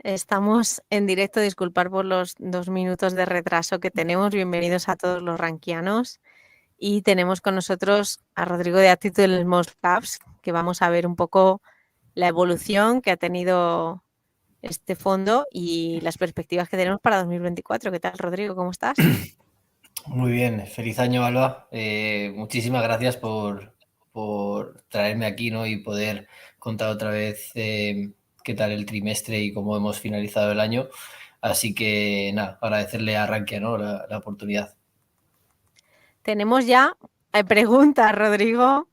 Estamos en directo, disculpar por los 2 minutos de retraso que tenemos. Bienvenidos a todos los rankianos. Y tenemos con nosotros a Rodrigo de Attitude Small Caps, que vamos a ver un poco la evolución que ha tenido este fondo y las perspectivas que tenemos para 2024. ¿Qué tal, Rodrigo? ¿Cómo estás? Muy bien, feliz año, Alba. Muchísimas gracias por traerme aquí, ¿no? Y poder contar otra vez qué tal el trimestre y cómo hemos finalizado el año. Así que nada, agradecerle a Rankia, ¿no? la oportunidad. Tenemos ya preguntas, Rodrigo,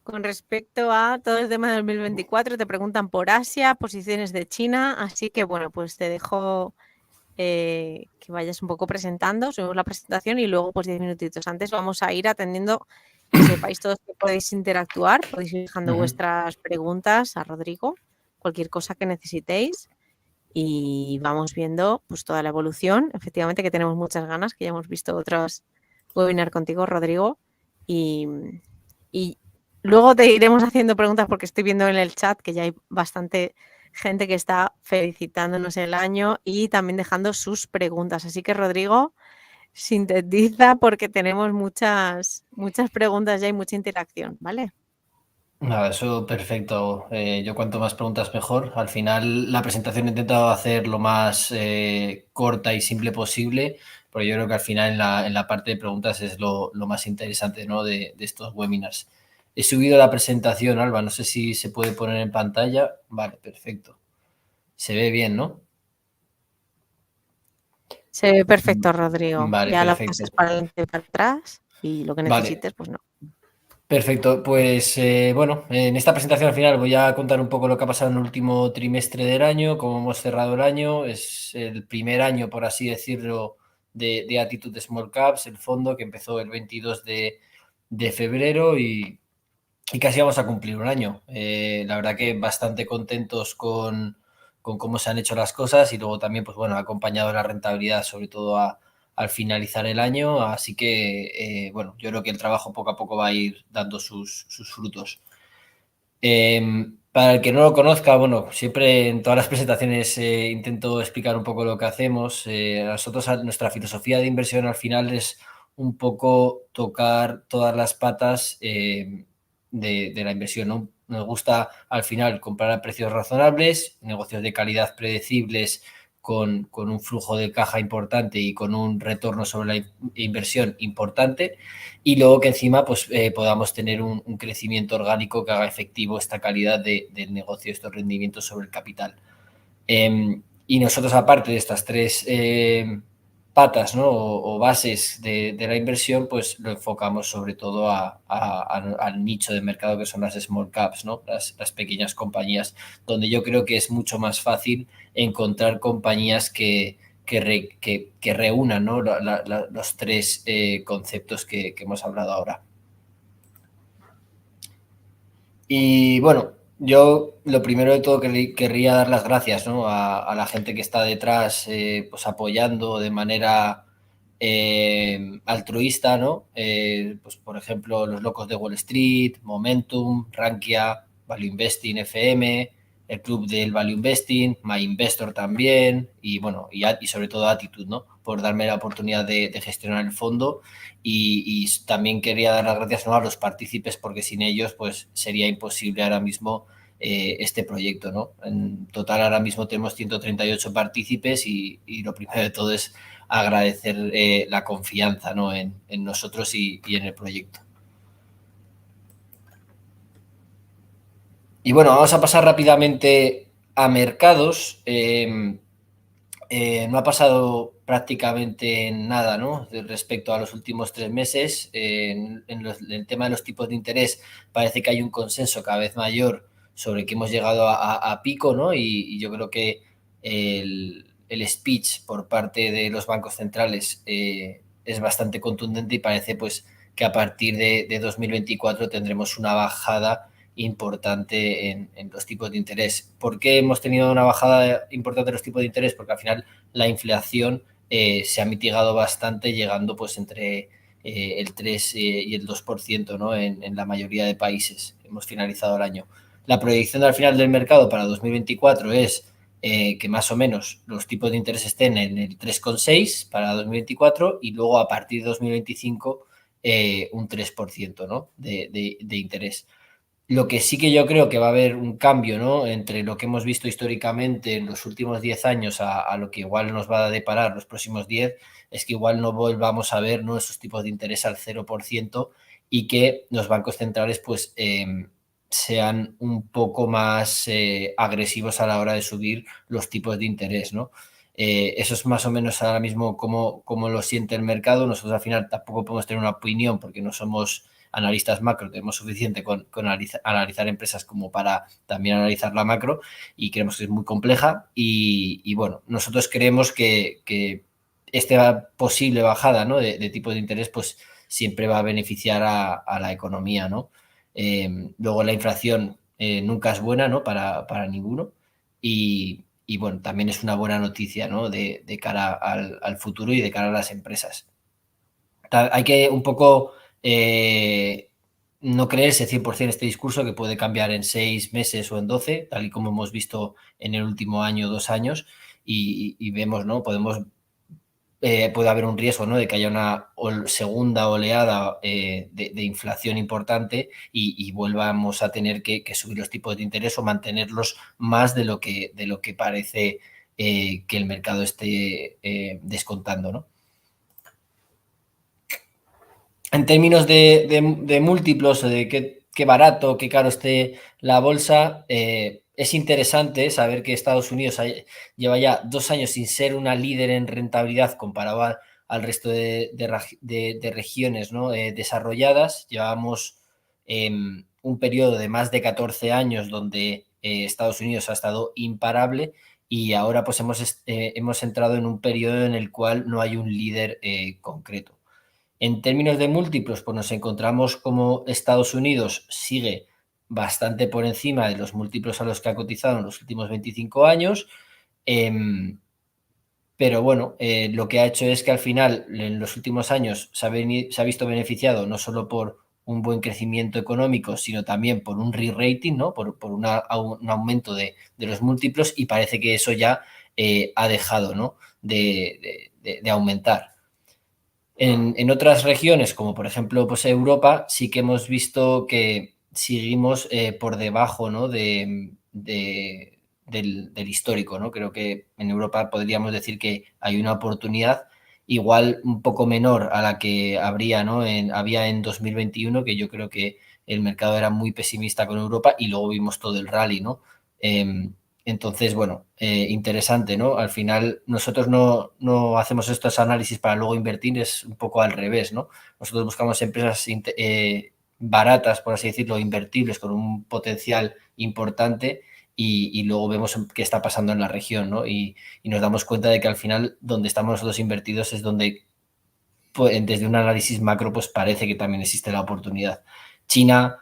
con respecto a todo el tema de 2024. Te preguntan por Asia, posiciones de China, así que bueno, pues te dejo que vayas un poco presentando, subimos la presentación y luego pues 10 minutitos antes vamos a ir atendiendo, que sepáis todos que podéis interactuar, podéis ir dejando vuestras preguntas a Rodrigo, cualquier cosa que necesitéis y vamos viendo pues toda la evolución, efectivamente que tenemos muchas ganas, que ya hemos visto otros webinar contigo, Rodrigo, y luego te iremos haciendo preguntas porque estoy viendo en el chat que ya hay bastante gente que está felicitándonos el año y también dejando sus preguntas. Así que, Rodrigo, sintetiza porque tenemos muchas preguntas ya y mucha interacción, ¿vale? Nada, eso perfecto. Yo cuanto más preguntas mejor. Al final la presentación he intentado hacer lo más corta y simple posible, pero yo creo que al final en la parte de preguntas es lo más interesante, ¿no? de estos webinars. He subido la presentación, Alba, no sé si se puede poner en pantalla. Vale, perfecto. Se ve bien, ¿no? Se ve perfecto, Rodrigo. Vale, Ya la perfecto. pasas para adelante y para atrás y lo que Vale, necesites, pues no. perfecto, pues bueno, en esta presentación al final voy a contar un poco lo que ha pasado en el último trimestre del año, cómo hemos cerrado el año. Es el primer año, por así decirlo, de Attitude Small Caps, el fondo que empezó el 22 de febrero y casi vamos a cumplir un año. La verdad que bastante contentos con cómo se han hecho las cosas y luego también, pues bueno, ha acompañado la rentabilidad, sobre todo al finalizar el año. Así que, bueno, yo creo que el trabajo poco a poco va a ir dando sus frutos. Para el que no lo conozca, bueno, siempre en todas las presentaciones intento explicar un poco lo que hacemos. Nosotros, nuestra filosofía de inversión al final es un poco tocar todas las patas de la inversión, ¿no? Nos gusta al final comprar a precios razonables, negocios de calidad predecibles con un flujo de caja importante y con un retorno sobre la inversión importante y luego que encima pues, podamos tener un crecimiento orgánico que haga efectivo esta calidad del negocio, estos rendimientos sobre el capital. Y nosotros, aparte de estas tres patas, ¿no? o bases de la inversión, pues lo enfocamos sobre todo al nicho de mercado que son las small caps, ¿no? Las pequeñas compañías, donde yo creo que es mucho más fácil encontrar compañías que reúnan, ¿no? Los tres conceptos que hemos hablado ahora. Y bueno, yo lo primero de todo querría dar las gracias, ¿no? a la gente que está detrás, pues apoyando de manera altruista, ¿no? Pues por ejemplo, los locos de Wall Street, Momentum, Rankia, Value Investing FM, el club del Value Investing, My Investor también, y bueno, y sobre todo Attitude, ¿no? Por darme la oportunidad de gestionar el fondo y también quería dar las gracias, ¿no? a los partícipes porque sin ellos pues sería imposible ahora mismo este proyecto, ¿no? En total ahora mismo tenemos 138 partícipes y lo primero de todo es agradecer la confianza, ¿no? en nosotros y en el proyecto. Y bueno, vamos a pasar rápidamente a mercados. No ha pasado prácticamente nada, ¿no? Respecto a los últimos 3 meses. En el tema de los tipos de interés parece que hay un consenso cada vez mayor sobre que hemos llegado a pico, ¿no? Y yo creo que el speech por parte de los bancos centrales es bastante contundente y parece pues que a partir de 2024 tendremos una bajada importante en los tipos de interés. ¿Por qué hemos tenido una bajada importante en los tipos de interés? Porque al final la inflación se ha mitigado bastante, llegando pues entre el 3 y el 2%, ¿no? en la mayoría de países. Hemos finalizado el año. La proyección al final del mercado para 2024 es que más o menos los tipos de interés estén en el 3,6 para 2024 y luego a partir de 2025 un 3%, ¿no? de interés. Lo que sí que yo creo que va a haber un cambio, ¿no? Entre lo que hemos visto históricamente en los últimos 10 años a lo que igual nos va a deparar los próximos 10, es que igual no volvamos a ver, ¿no?, esos tipos de interés al 0% y que los bancos centrales pues sean un poco más agresivos a la hora de subir los tipos de interés, ¿no? Eso es más o menos ahora mismo como lo siente el mercado. Nosotros al final tampoco podemos tener una opinión porque no somos analistas macro, tenemos suficiente con analizar empresas como para también analizar la macro y creemos que es muy compleja y bueno, nosotros creemos que esta posible bajada, ¿no?, de tipos de interés pues siempre va a beneficiar a la economía, ¿no? Luego la inflación nunca es buena, ¿no?, para ninguno y bueno, también es una buena noticia, ¿no?, de cara al futuro y de cara a las empresas. Hay que un poco no creerse 100% este discurso que puede cambiar en 6 meses o en 12, tal y como hemos visto en el último año o 2 años, y vemos, ¿no? Puede haber un riesgo, ¿no?, de que haya una segunda oleada de inflación importante y volvamos a tener que subir los tipos de interés o mantenerlos más de lo que parece que el mercado esté descontando, ¿no? En términos de múltiplos o de qué barato, qué caro esté la bolsa, es interesante saber que Estados Unidos lleva ya 2 años sin ser una líder en rentabilidad comparado al resto de regiones, ¿no?, desarrolladas. Llevamos un periodo de más de 14 años donde Estados Unidos ha estado imparable y ahora pues hemos entrado en un periodo en el cual no hay un líder concreto. En términos de múltiplos, pues nos encontramos como Estados Unidos sigue bastante por encima de los múltiplos a los que ha cotizado en los últimos 25 años, pero bueno, lo que ha hecho es que al final, en los últimos años, se ha visto beneficiado no solo por un buen crecimiento económico, sino también por un re-rating, ¿no?, por un aumento de los múltiplos y parece que eso ya ha dejado, ¿no?, de aumentar. En otras regiones, como por ejemplo pues Europa, sí que hemos visto que seguimos por debajo, ¿no?, del histórico, ¿no? Creo que en Europa podríamos decir que hay una oportunidad igual un poco menor a la que habría, ¿no?, había en 2021, que yo creo que el mercado era muy pesimista con Europa y luego vimos todo el rally, ¿no? Entonces, bueno, interesante, ¿no? Al final nosotros no hacemos estos análisis para luego invertir, es un poco al revés, ¿no? Nosotros buscamos empresas baratas, por así decirlo, invertibles, con un potencial importante y luego vemos qué está pasando en la región, ¿no? Y nos damos cuenta de que al final donde estamos nosotros invertidos es donde, pues, desde un análisis macro, pues parece que también existe la oportunidad. China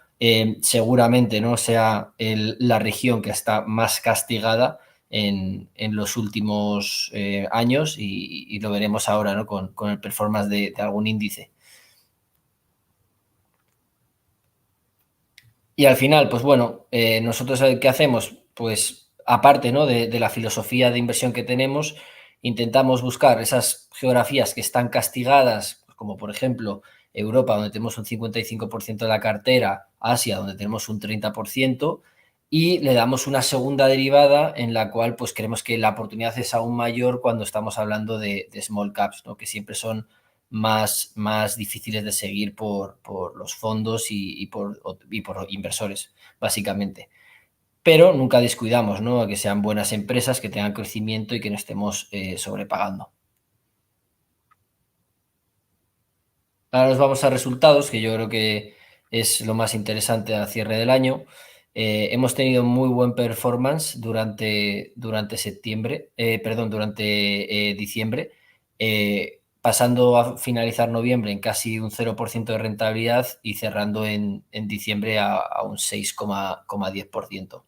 seguramente no sea la región que está más castigada en los últimos años y lo veremos ahora, ¿no?, con el performance de algún índice. Y al final, pues bueno, nosotros ¿qué hacemos? Pues aparte, ¿no?, de la filosofía de inversión que tenemos, intentamos buscar esas geografías que están castigadas, pues como por ejemplo Europa, donde tenemos un 55% de la cartera, Asia, donde tenemos un 30%, y le damos una segunda derivada en la cual pues creemos que la oportunidad es aún mayor cuando estamos hablando de small caps, ¿no?, que siempre son más difíciles de seguir por los fondos y por inversores, básicamente. Pero nunca descuidamos, ¿no?, a que sean buenas empresas, que tengan crecimiento y que no estemos sobrepagando. Ahora nos vamos a resultados, que yo creo que es lo más interesante al cierre del año. Hemos tenido muy buen performance durante septiembre, perdón, durante diciembre, pasando a finalizar noviembre en casi un 0% de rentabilidad y cerrando en diciembre a un 6,10%.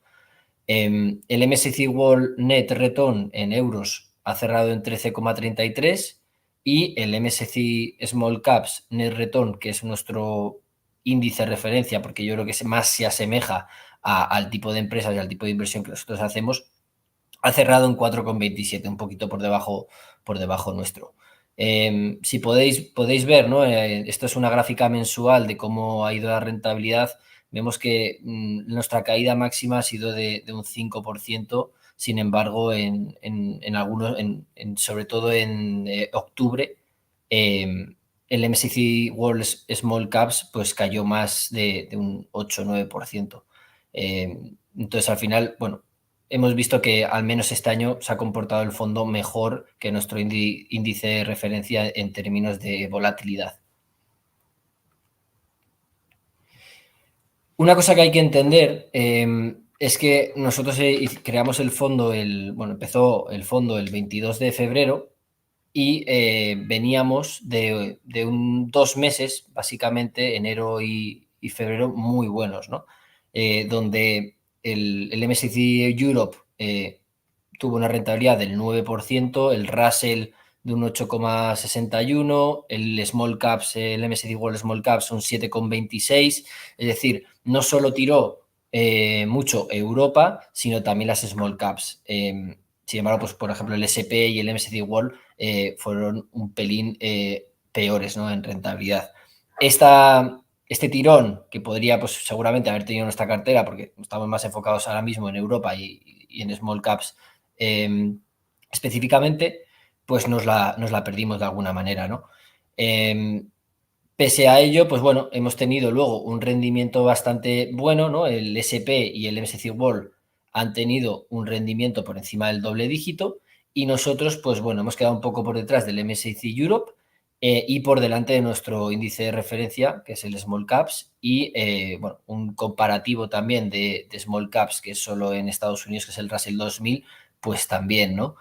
El MSCI World Net Return en euros ha cerrado en 13,33 y el MSCI Small Caps Net Return, que es nuestro índice de referencia, porque yo creo que más se asemeja al tipo de empresas y al tipo de inversión que nosotros hacemos, ha cerrado en 4,27, un poquito por debajo nuestro. Si podéis ver, ¿no? Esto es una gráfica mensual de cómo ha ido la rentabilidad. Vemos que nuestra caída máxima ha sido de un 5%. Sin embargo, en algunos, sobre todo en octubre, el MSCI World Small Caps pues cayó más de un 8-9%. Entonces, al final, bueno, hemos visto que al menos este año se ha comportado el fondo mejor que nuestro índice de referencia en términos de volatilidad. Una cosa que hay que entender es que nosotros creamos el fondo, empezó el fondo el 22 de febrero y veníamos de 2 meses, básicamente enero y febrero, muy buenos, ¿no? Donde el MSCI Europe tuvo una rentabilidad del 9%, el Russell de un 8,61, el Small Caps, el MSCI World Small Caps un 7,26, es decir, no solo tiró mucho Europa, sino también las Small Caps. Sin embargo, pues, por ejemplo, el SP y el MSCI World fueron un pelín peores, ¿no? En rentabilidad. Este tirón que podría pues, seguramente haber tenido nuestra cartera, porque estamos más enfocados ahora mismo en Europa y en Small Caps específicamente, pues nos la perdimos de alguna manera, ¿no? Pese a ello, pues bueno, hemos tenido luego un rendimiento bastante bueno, ¿no? El SP y el MSCI World han tenido un rendimiento por encima del doble dígito y nosotros, pues bueno, hemos quedado un poco por detrás del MSCI Europe y por delante de nuestro índice de referencia, que es el Small Caps, y bueno, un comparativo también de Small Caps, que es solo en Estados Unidos, que es el Russell 2000, pues también, ¿no?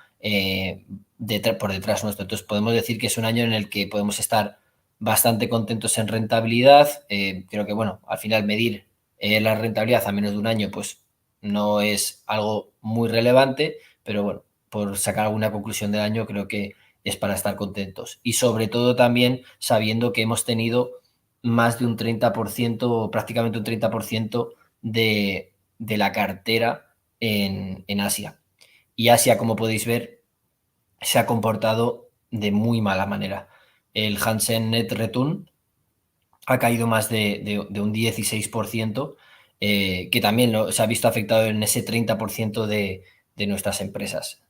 Por detrás nuestro. Entonces podemos decir que es un año en el que podemos estar bastante contentos en rentabilidad. Creo que, bueno, al final medir la rentabilidad a menos de un año, pues no es algo muy relevante, pero bueno, por sacar alguna conclusión del año, creo que es para estar contentos. Y sobre todo también sabiendo que hemos tenido más de un 30%, prácticamente un 30% de la cartera en Asia. Y Asia, como podéis ver, se ha comportado de muy mala manera. El Hansen Net Return ha caído más de un 16%, que también se ha visto afectado en ese 30% de nuestras empresas.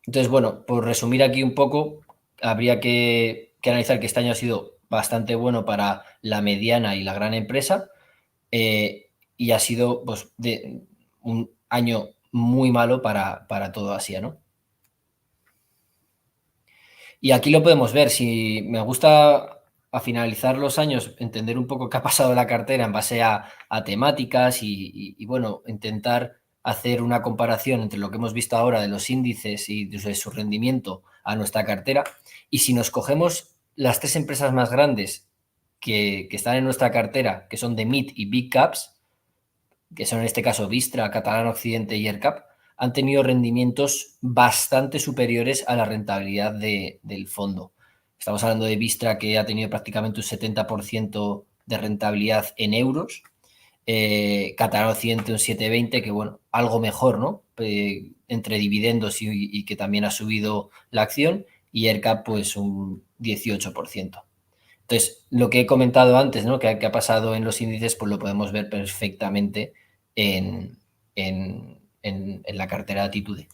Entonces, bueno, por resumir aquí un poco, habría que analizar que este año ha sido bastante bueno para la mediana y la gran empresa y ha sido pues, un año muy malo para todo Asia, ¿no? Y aquí lo podemos ver. Si me gusta a finalizar los años entender un poco qué ha pasado en la cartera en base a temáticas y, bueno, intentar hacer una comparación entre lo que hemos visto ahora de los índices y de su rendimiento a nuestra cartera. Y si nos cogemos las 3 empresas más grandes que están en nuestra cartera, que son de Mid y Big Caps, que son en este caso Vistra, Catalana Occidente y ERCAP, han tenido rendimientos bastante superiores a la rentabilidad del fondo. Estamos hablando de Vistra, que ha tenido prácticamente un 70% de rentabilidad en euros, Catalana Occidente un 7,20, que bueno, algo mejor, ¿no? Entre dividendos y que también ha subido la acción, y ERCAP pues un 18%. Entonces, lo que he comentado antes, ¿no? Que ha pasado en los índices, pues lo podemos ver perfectamente en la cartera de Atitude.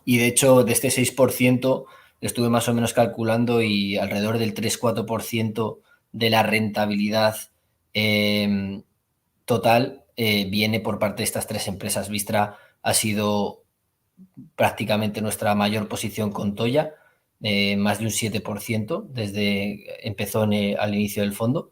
Y de hecho, de este 6% estuve más o menos calculando y alrededor del 3-4% de la rentabilidad total viene por parte de estas 3 empresas. Vistra ha sido prácticamente nuestra mayor posición con Toya, más de un 7% desde empezó al inicio del fondo.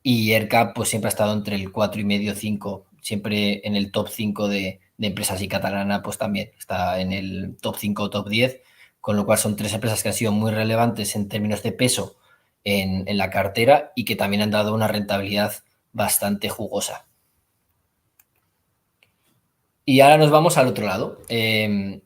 Y ERCAP pues siempre ha estado entre el 4,5-5, siempre en el top 5 de empresas, y Catalana pues también está en el top 5 o top 10, con lo cual son 3 empresas que han sido muy relevantes en términos de peso en la cartera y que también han dado una rentabilidad bastante jugosa. Y ahora nos vamos al otro lado. En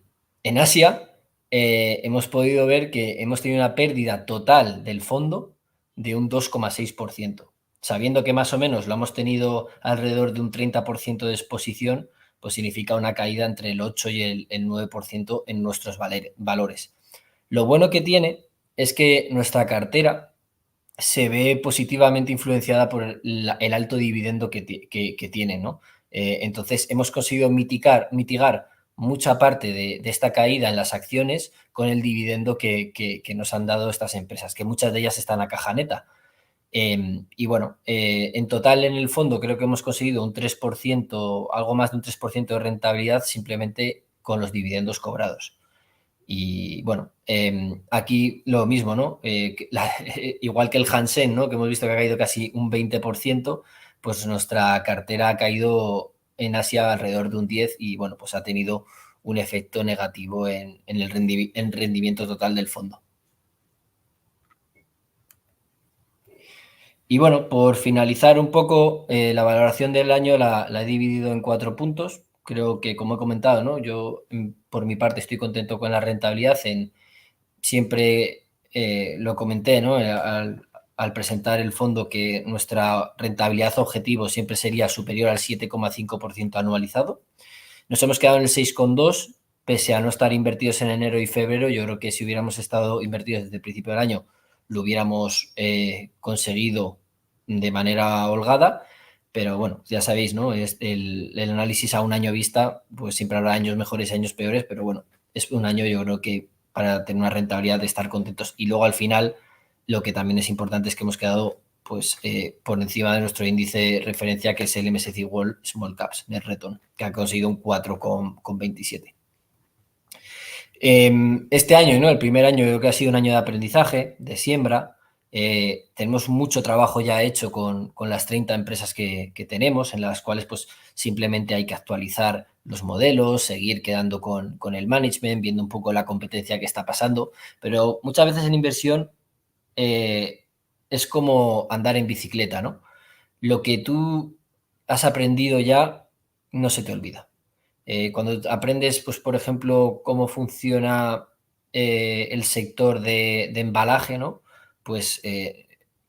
Asia hemos podido ver que hemos tenido una pérdida total del fondo de un 2,6%. Sabiendo que más o menos lo hemos tenido alrededor de un 30% de exposición, pues significa una caída entre el 8 y el 9% en nuestros valores. Lo bueno que tiene es que nuestra cartera se ve positivamente influenciada por el alto dividendo que tiene, ¿no? Entonces, hemos conseguido mitigar mucha parte de esta caída en las acciones con el dividendo que nos han dado estas empresas, que muchas de ellas están a caja neta. Y bueno, en total en el fondo creo que hemos conseguido un 3%, algo más de un 3% de rentabilidad simplemente con los dividendos cobrados. Y bueno, aquí lo mismo, ¿no? Igual que el Hansen, ¿no? Que hemos visto que ha caído casi un 20%, pues nuestra cartera ha caído en Asia alrededor de un 10% y bueno, pues ha tenido un efecto negativo en el rendimiento total del fondo. Y bueno, por finalizar un poco, la valoración del año la he dividido en 4 puntos. Creo que, como he comentado, ¿no? Yo, por mi parte, estoy contento con la rentabilidad. Siempre lo comenté, ¿no? Al presentar el fondo, que nuestra rentabilidad objetivo siempre sería superior al 7,5% anualizado. Nos hemos quedado en el 6,2%, pese a no estar invertidos en enero y febrero. Yo creo que si hubiéramos estado invertidos desde el principio del año, lo hubiéramos conseguido de manera holgada, pero bueno, ya sabéis, ¿no? Es el análisis a un año vista, pues siempre habrá años mejores y años peores, pero bueno, es un año, yo creo que para tener una rentabilidad de estar contentos. Y luego al final, lo que también es importante es que hemos quedado pues por encima de nuestro índice de referencia, que es el MSCI World Small Caps, Net Return, que ha conseguido un 4,27. Este año, ¿no? El primer año, creo que ha sido un año de aprendizaje, de siembra. Tenemos mucho trabajo ya hecho con las 30 empresas que tenemos, en las cuales pues simplemente hay que actualizar los modelos, seguir quedando con el management, viendo un poco la competencia que está pasando, pero muchas veces en inversión es como andar en bicicleta, ¿no? Lo que tú has aprendido ya no se te olvida. Cuando aprendes, pues, por ejemplo, cómo funciona el sector de embalaje, ¿no? Pues,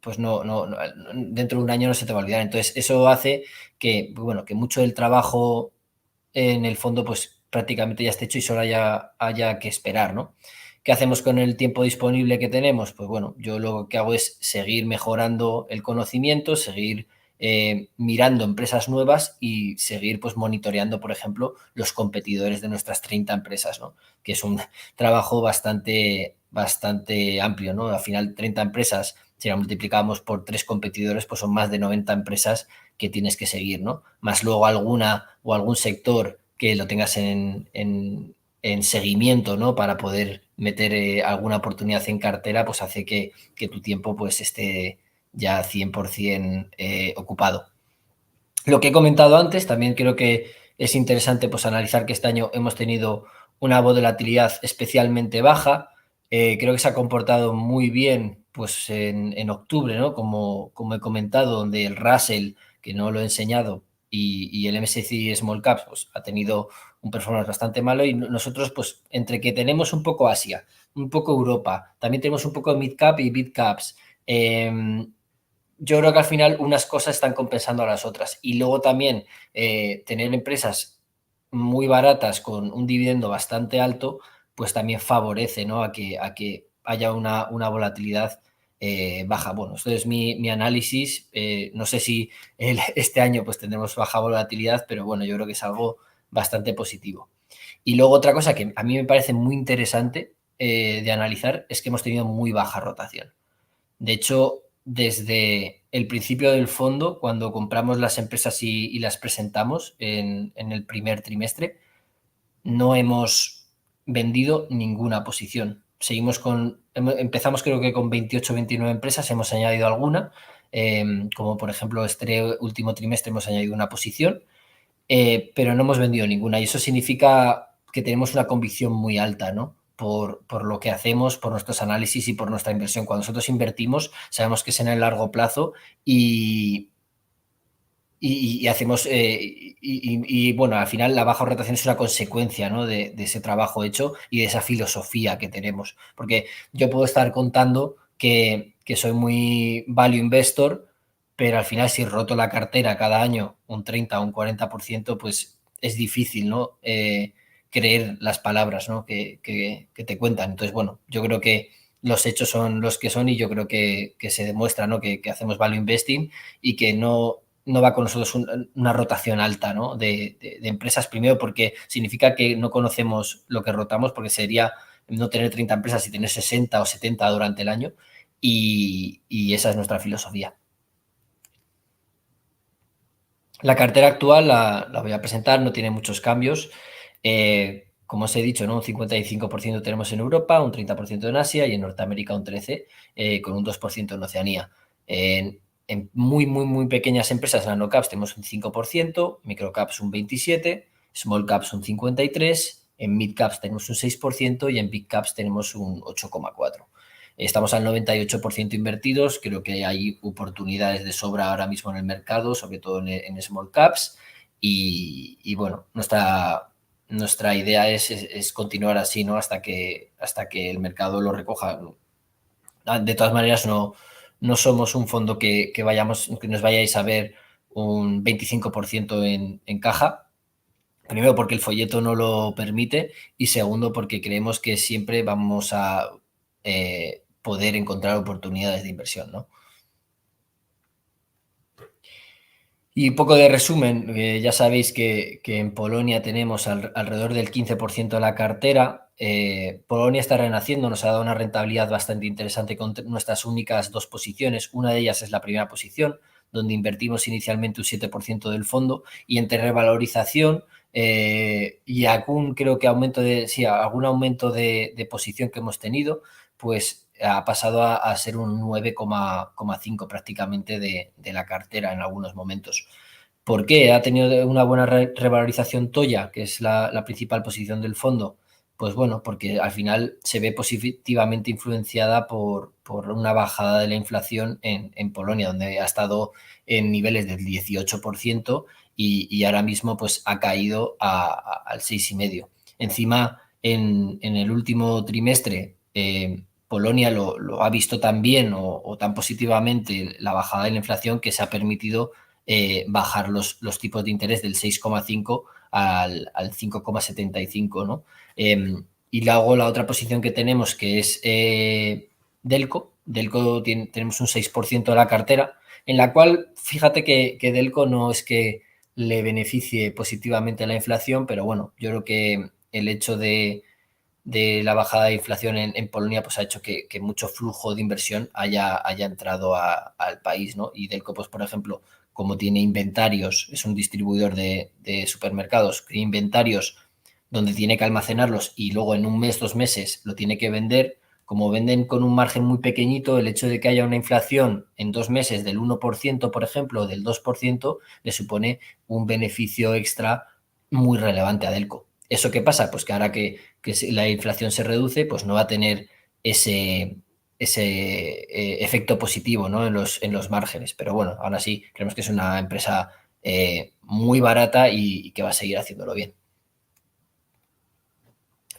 pues dentro de un año no se te va a olvidar. Entonces, eso hace que, bueno, que mucho del trabajo en el fondo, pues prácticamente ya esté hecho y solo haya que esperar, ¿no? ¿Qué hacemos con el tiempo disponible que tenemos? Pues bueno, yo lo que hago es seguir mejorando el conocimiento, seguir mirando empresas nuevas y seguir pues monitoreando, por ejemplo, los competidores de nuestras 30 empresas, ¿no? Que es un trabajo bastante amplio, ¿no? Al final, 30 empresas, si la multiplicamos por 3 competidores, pues son más de 90 empresas que tienes que seguir, ¿no? Más luego alguna o algún sector que lo tengas en seguimiento, ¿no? Para poder meter alguna oportunidad en cartera, pues hace que tu tiempo pues esté ya 100% ocupado. Lo que he comentado antes, también creo que es interesante pues analizar que este año hemos tenido una volatilidad especialmente baja. Creo que se ha comportado muy bien pues en octubre, ¿no? Como he comentado, donde el Russell, que no lo he enseñado, y el MSCI Small Caps pues ha tenido un performance bastante malo, y nosotros pues entre que tenemos un poco Asia, un poco Europa, también tenemos un poco Mid Cap y Big Caps, yo creo que al final unas cosas están compensando a las otras. Y luego también tener empresas muy baratas con un dividendo bastante alto, pues también favorece, ¿no? a que haya una volatilidad baja. Bueno, esto es mi análisis. No sé si este año pues tendremos baja volatilidad, pero bueno, yo creo que es algo bastante positivo. Y luego otra cosa que a mí me parece muy interesante de analizar es que hemos tenido muy baja rotación. De hecho, desde el principio del fondo, cuando compramos las empresas y las presentamos en el primer trimestre, no hemos vendido ninguna posición. Empezamos creo que con 28 o 29 empresas, hemos añadido alguna, como por ejemplo este último trimestre hemos añadido una posición, pero no hemos vendido ninguna, y eso significa que tenemos una convicción muy alta, ¿no? Por lo que hacemos, por nuestros análisis y por nuestra inversión. Cuando nosotros invertimos, sabemos que es en el largo plazo y hacemos, bueno, al final la baja rotación es una consecuencia, ¿no? de ese trabajo hecho y de esa filosofía que tenemos. Porque yo puedo estar contando que soy muy value investor, pero al final si roto la cartera cada año un 30 o un 40%, pues es difícil, ¿no? Creer las palabras, ¿no? que te cuentan. Entonces, bueno, yo creo que los hechos son los que son y yo creo que se demuestra, ¿no? que hacemos value investing y que no va con nosotros una rotación alta, ¿no? de empresas, primero porque significa que no conocemos lo que rotamos, porque sería no tener 30 empresas y tener 60 o 70 durante el año, y esa es nuestra filosofía. La cartera actual la voy a presentar, no tiene muchos cambios. Como os he dicho, ¿no? Un 55% tenemos en Europa, un 30% en Asia y en Norteamérica un 13%, con un 2% en Oceanía. En muy pequeñas empresas, nanocaps, tenemos un 5%, microcaps un 27%, small caps un 53%, en midcaps tenemos un 6% y en big caps tenemos un 8,4%. Estamos al 98% invertidos, creo que hay oportunidades de sobra ahora mismo en el mercado, sobre todo en small caps, y bueno, nuestra idea es continuar así, ¿no? Hasta que el mercado lo recoja. De todas maneras, no somos un fondo que nos vayáis a ver un 25% en caja. Primero, porque el folleto no lo permite, y segundo, porque creemos que siempre vamos a poder encontrar oportunidades de inversión, ¿no? Y un poco de resumen, ya sabéis que en Polonia tenemos alrededor del 15% de la cartera. Polonia está renaciendo, nos ha dado una rentabilidad bastante interesante con nuestras únicas dos posiciones. Una de ellas es la primera posición, donde invertimos inicialmente un 7% del fondo, y entre revalorización y creo que algún aumento de posición que hemos tenido, pues ha pasado a ser un 9,5 prácticamente de la cartera en algunos momentos. ¿Por qué? ¿Ha tenido una buena revalorización Toya, que es la principal posición del fondo? Pues bueno, porque al final se ve positivamente influenciada por una bajada de la inflación en Polonia, donde ha estado en niveles del 18% y ahora mismo pues ha caído al 6,5%. Encima, en el último trimestre, Polonia lo ha visto tan bien o tan positivamente la bajada de la inflación, que se ha permitido bajar los tipos de interés del 6,5 al 5,75, ¿no? Y luego la otra posición que tenemos, que es Delco. Delco tenemos un 6% de la cartera, en la cual fíjate que Delco no es que le beneficie positivamente la inflación, pero bueno, yo creo que el hecho de la bajada de inflación en Polonia pues ha hecho que mucho flujo de inversión haya entrado al país, ¿no? Y Delco, pues por ejemplo, como tiene inventarios, es un distribuidor de supermercados, tiene inventarios donde tiene que almacenarlos y luego en un mes, 2 meses lo tiene que vender. Como venden con un margen muy pequeñito, el hecho de que haya una inflación en 2 meses del 1%, por ejemplo, o del 2%, le supone un beneficio extra muy relevante a Delco. ¿Eso qué pasa? Pues que ahora que la inflación se reduce, pues no va a tener ese efecto positivo, ¿no? en los márgenes. Pero bueno, aún así creemos que es una empresa muy barata y que va a seguir haciéndolo bien.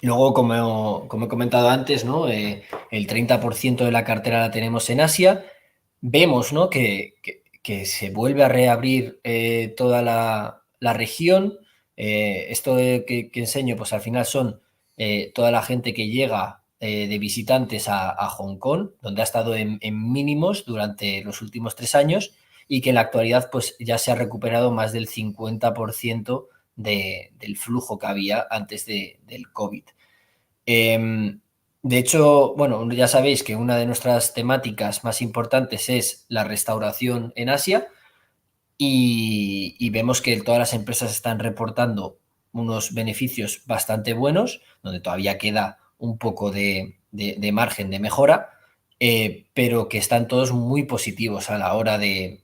Luego, como he comentado antes, ¿no? El 30% de la cartera la tenemos en Asia. Vemos, ¿no? que se vuelve a reabrir toda la región. Esto que enseño, pues al final son toda la gente que llega de visitantes a Hong Kong, donde ha estado en mínimos durante los últimos 3 años, y que en la actualidad pues ya se ha recuperado más del 50% del flujo que había antes del COVID. De hecho, bueno, ya sabéis que una de nuestras temáticas más importantes es la restauración en Asia, y vemos que todas las empresas están reportando unos beneficios bastante buenos, donde todavía queda un poco de margen de mejora, pero que están todos muy positivos a la hora de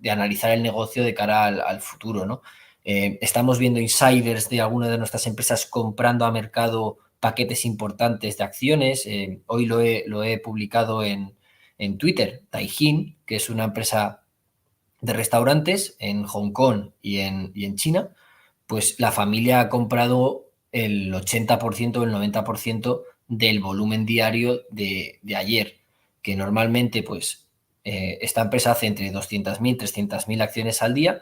analizar el negocio de cara al futuro, ¿no? Estamos viendo insiders de algunas de nuestras empresas comprando a mercado paquetes importantes de acciones. Hoy lo he publicado en Twitter. Taijin, que es una empresa de restaurantes en Hong Kong y en China, pues la familia ha comprado el 80% o el 90% del volumen diario de ayer, que normalmente pues esta empresa hace entre 200.000 300.000 acciones al día,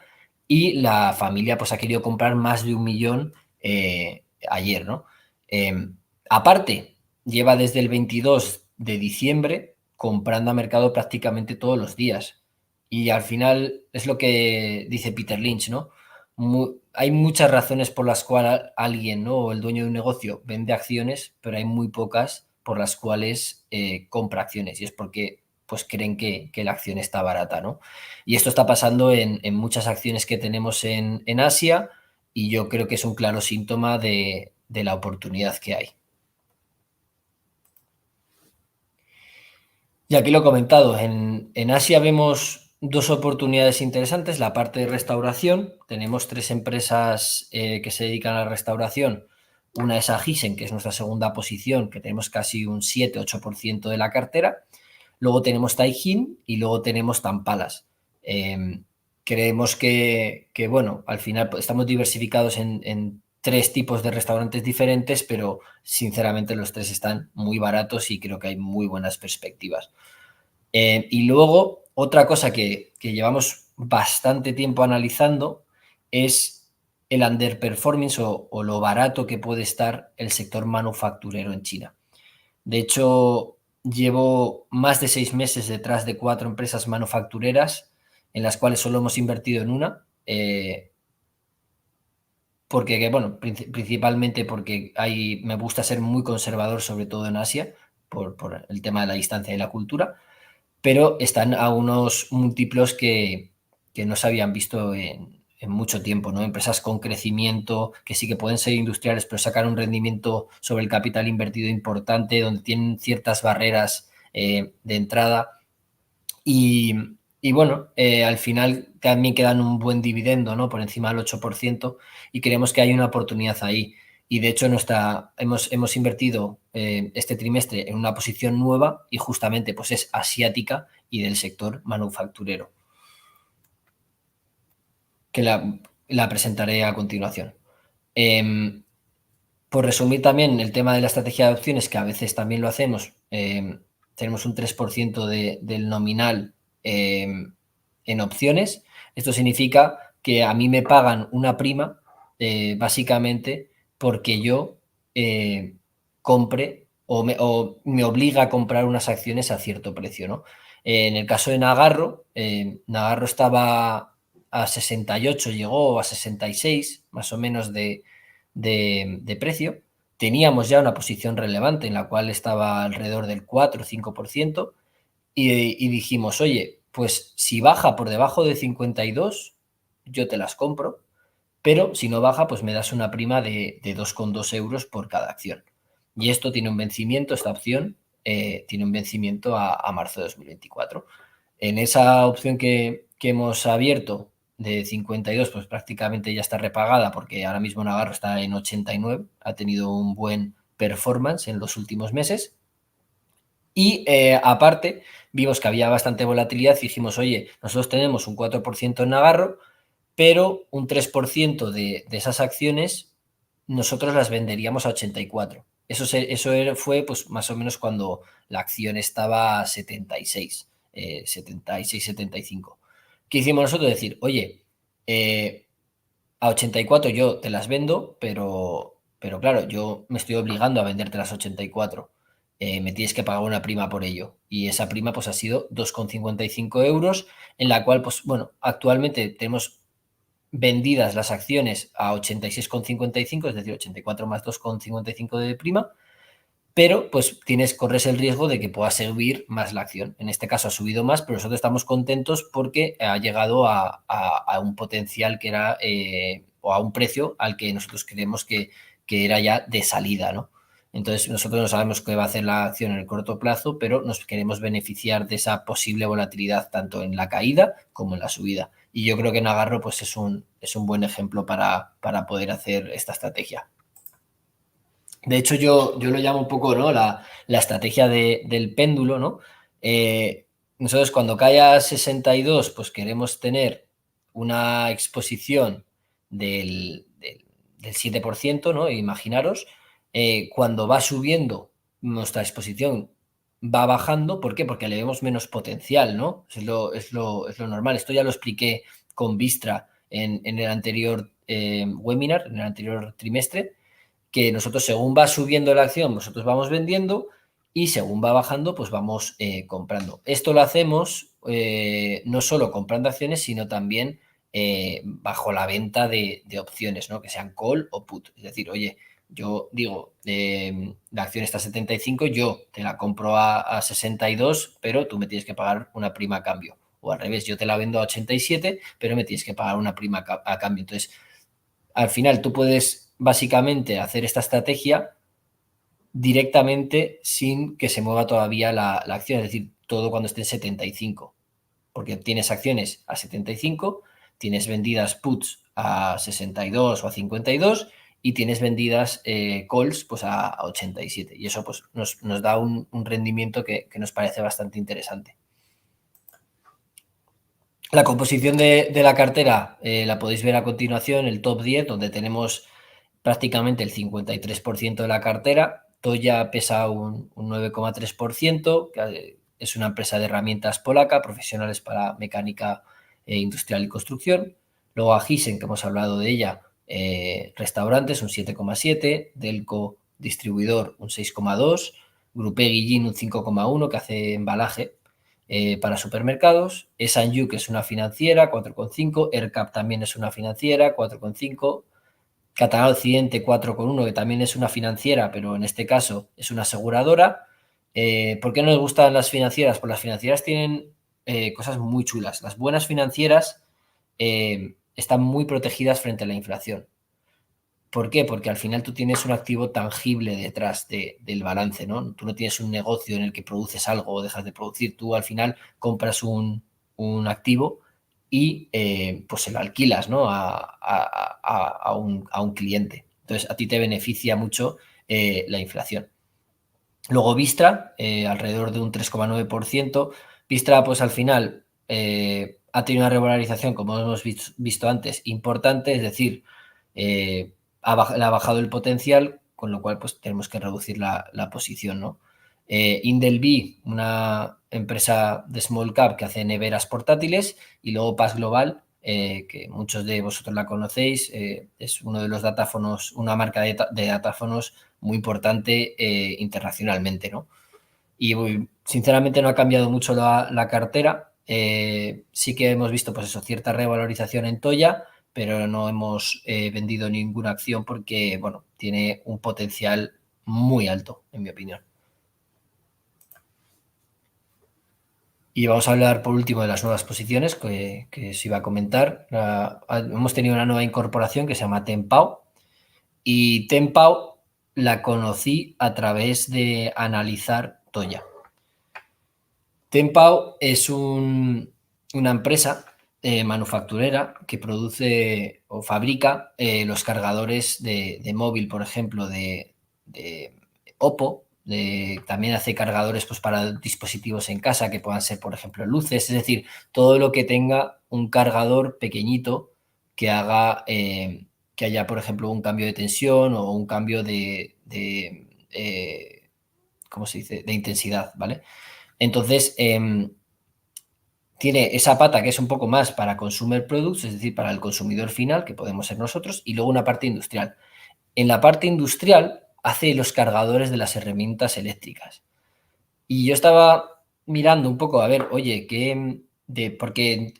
y la familia pues ha querido comprar más de 1 millón ayer, ¿no? Aparte, lleva desde el 22 de diciembre comprando a mercado prácticamente todos los días. Y al final es lo que dice Peter Lynch, ¿no? Hay muchas razones por las cuales alguien, ¿no? O el dueño de un negocio vende acciones, pero hay muy pocas por las cuales compra acciones. Y es porque pues creen que la acción está barata, ¿no? Y esto está pasando en muchas acciones que tenemos en Asia, y yo creo que es un claro síntoma de la oportunidad que hay. Y aquí lo he comentado, en Asia vemos dos oportunidades interesantes. La parte de restauración, tenemos 3 empresas que se dedican a la restauración. Una es Agisen, que es nuestra segunda posición, que tenemos casi un 7-8% de la cartera. Luego tenemos Taijin y luego tenemos Tampalas. Creemos bueno, al final estamos diversificados en 3 tipos de restaurantes diferentes, pero sinceramente los 3 están muy baratos y creo que hay muy buenas perspectivas. Y luego, otra cosa que llevamos bastante tiempo analizando es el underperformance o lo barato que puede estar el sector manufacturero en China. De hecho, llevo más de 6 meses detrás de 4 empresas manufactureras, en las cuales solo hemos invertido en una, porque, bueno, principalmente porque me gusta ser muy conservador, sobre todo en Asia, por el tema de la distancia y la cultura, pero están a unos múltiplos que no se habían visto en mucho tiempo, ¿no? Empresas con crecimiento, que sí que pueden ser industriales, pero sacan un rendimiento sobre el capital invertido importante, donde tienen ciertas barreras de entrada. Y bueno, al final también quedan un buen dividendo, ¿no? Por encima del 8%, y creemos que hay una oportunidad ahí. Y de hecho hemos invertido este trimestre en una posición nueva, y justamente pues es asiática y del sector manufacturero, que la presentaré a continuación. Por resumir también el tema de la estrategia de opciones, que a veces también lo hacemos, tenemos un 3% del nominal en opciones. Esto significa que a mí me pagan una prima, básicamente porque yo compre o me obliga a comprar unas acciones a cierto precio, ¿no? En el caso de Nagarro, Nagarro estaba a 68, llegó a 66, más o menos de precio. Teníamos ya una posición relevante en la cual estaba alrededor del 4 o 5%, y dijimos, oye, pues si baja por debajo de 52, yo te las compro, pero si no baja, pues me das una prima de 2,2 euros por cada acción. Y esto tiene un vencimiento, esta opción tiene un vencimiento a marzo de 2024. En esa opción que hemos abierto de 52, pues prácticamente ya está repagada, porque ahora mismo Nagarro está en 89, ha tenido un buen performance en los últimos meses. Y aparte, vimos que había bastante volatilidad y dijimos, oye, nosotros tenemos un 4% en Nagarro, pero un 3% de esas acciones nosotros las venderíamos a 84. Eso fue pues más o menos cuando la acción estaba a 76, 75. ¿Qué hicimos nosotros? Decir, oye, a 84 yo te las vendo, pero claro, yo me estoy obligando a venderte las 84. Me tienes que pagar una prima por ello. Y esa prima pues ha sido 2,55 euros, en la cual, pues bueno, actualmente tenemos vendidas las acciones a 86,55, es decir, 84 más 2,55 de prima, pero pues corres el riesgo de que pueda subir más la acción. En este caso ha subido más, pero nosotros estamos contentos porque ha llegado a un potencial que era, o a un precio al que nosotros creemos que era ya de salida, ¿no? Entonces nosotros no sabemos qué va a hacer la acción en el corto plazo, pero nos queremos beneficiar de esa posible volatilidad tanto en la caída como en la subida. Y yo creo que Nagarro pues es un buen ejemplo para poder hacer esta estrategia. De hecho, yo lo llamo un poco, ¿no?, la estrategia del péndulo, ¿no? Nosotros cuando cae a 62, pues queremos tener una exposición del 7%, ¿no? Imaginaros, cuando va subiendo, nuestra exposición va bajando. ¿Por qué? Porque le vemos menos potencial, ¿no? Es lo normal. Esto ya lo expliqué con Vistra en el anterior webinar, en el anterior trimestre, que nosotros según va subiendo la acción, nosotros vamos vendiendo y según va bajando, pues vamos comprando. Esto lo hacemos no solo comprando acciones, sino también bajo la venta de opciones, ¿no? Que sean call o put. Es decir, oye, yo digo, la acción está a 75, yo te la compro a 62, pero tú me tienes que pagar una prima a cambio. O al revés, yo te la vendo a 87, pero me tienes que pagar una prima a cambio. Entonces, al final tú puedes básicamente hacer esta estrategia directamente sin que se mueva todavía la acción, es decir, todo cuando esté en 75, porque tienes acciones a 75, tienes vendidas puts a 62 o a 52 y tienes vendidas calls pues a 87 y eso pues nos da un rendimiento que nos parece bastante interesante. La composición de la cartera la podéis ver a continuación, el top 10, donde tenemos prácticamente el 53% de la cartera. Toya pesa un 9,3%, que es una empresa de herramientas polaca, profesionales para mecánica industrial y construcción. Luego a Thyssen, que hemos hablado de ella, restaurantes, un 7,7%, Delco distribuidor, un 6,2%, Grupegui Gin, un 5,1%, que hace embalaje para supermercados. S&U, que es una financiera, 4,5%, ERCAP también es una financiera, 4,5%, Catalán Occidente 4,1, que también es una financiera, pero en este caso es una aseguradora. ¿Por qué no les gustan las financieras? Pues las financieras tienen cosas muy chulas. Las buenas financieras están muy protegidas frente a la inflación. ¿Por qué? Porque al final tú tienes un activo tangible detrás del balance, ¿no? Tú no tienes un negocio en el que produces algo o dejas de producir. Tú al final compras un activo y pues se lo alquilas, ¿no? a un cliente. Entonces, a ti te beneficia mucho la inflación. Luego Vistra, alrededor de un 3,9%. Vistra, pues al final ha tenido una revalorización, como hemos visto antes, importante, es decir, le ha bajado el potencial, con lo cual pues tenemos que reducir la posición, ¿no? Indelby, una empresa de small cap que hace neveras portátiles, y luego Paz Global, que muchos de vosotros la conocéis, es uno de los datáfonos, una marca de datáfonos muy importante internacionalmente, ¿no? Y sinceramente no ha cambiado mucho la cartera. Sí que hemos visto, pues eso, cierta revalorización en Toya, pero no hemos vendido ninguna acción porque, bueno, tiene un potencial muy alto, en mi opinión. Y vamos a hablar por último de las nuevas posiciones que os iba a comentar. Hemos tenido una nueva incorporación que se llama Tempao, y Tempao la conocí a través de analizar Toya. Tempao es una empresa manufacturera que produce o fabrica los cargadores de móvil, por ejemplo, de Oppo. También hace cargadores pues, para dispositivos en casa que puedan ser, por ejemplo, luces, es decir, todo lo que tenga un cargador pequeñito que haga que haya, por ejemplo, un cambio de tensión o un cambio ¿cómo se dice?, de intensidad, ¿vale? Entonces, tiene esa pata que es un poco más para consumer products, es decir, para el consumidor final, que podemos ser nosotros, y luego una parte industrial. En la parte industrial hace los cargadores de las herramientas eléctricas. Y yo estaba mirando un poco, a ver, oye, porque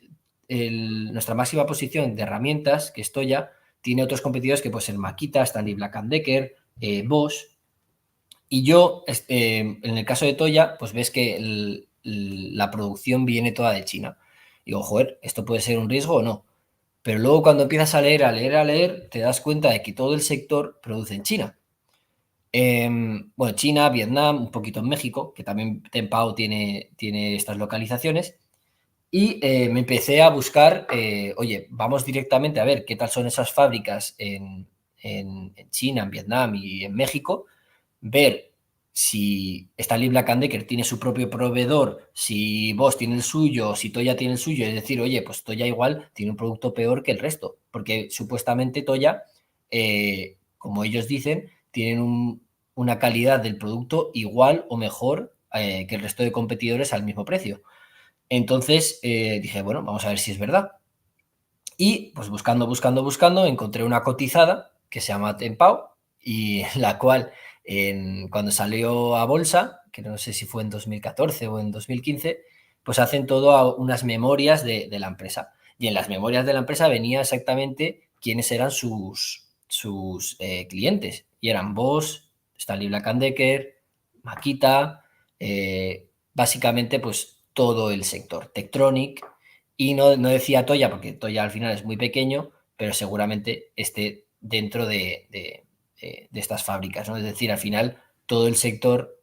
nuestra máxima posición de herramientas, que es Toya, tiene otros competidores que pueden ser Makita, Stanley Black & Decker, Bosch. Y yo, en el caso de Toya, pues ves que la producción viene toda de China. Digo, joder, ¿esto puede ser un riesgo o no? Pero luego cuando empiezas a leer, te das cuenta de que todo el sector produce en China. Bueno, China, Vietnam, un poquito en México, que también Tempao tiene estas localizaciones. Y me empecé a buscar, oye, vamos directamente a ver qué tal son esas fábricas en China, en Vietnam y en México, ver si Stanley Black & Decker tiene su propio proveedor, si Bosch tiene el suyo, si Toya tiene el suyo, es decir, oye, pues Toya igual tiene un producto peor que el resto, porque supuestamente Toya, como ellos dicen, tienen una calidad del producto igual o mejor que el resto de competidores al mismo precio. Entonces dije, bueno, vamos a ver si es verdad. Y pues buscando, encontré una cotizada que se llama Tempau y la cual cuando salió a bolsa, que no sé si fue en 2014 o en 2015, pues hacen todo a unas memorias de la empresa. Y en las memorias de la empresa venía exactamente quiénes eran sus clientes. Y eran Bosch, Stanley Black & Decker, Makita, básicamente pues todo el sector. Tektronix, y no decía Toya, porque Toya al final es muy pequeño, pero seguramente esté dentro de estas fábricas, ¿no? Es decir, al final todo el sector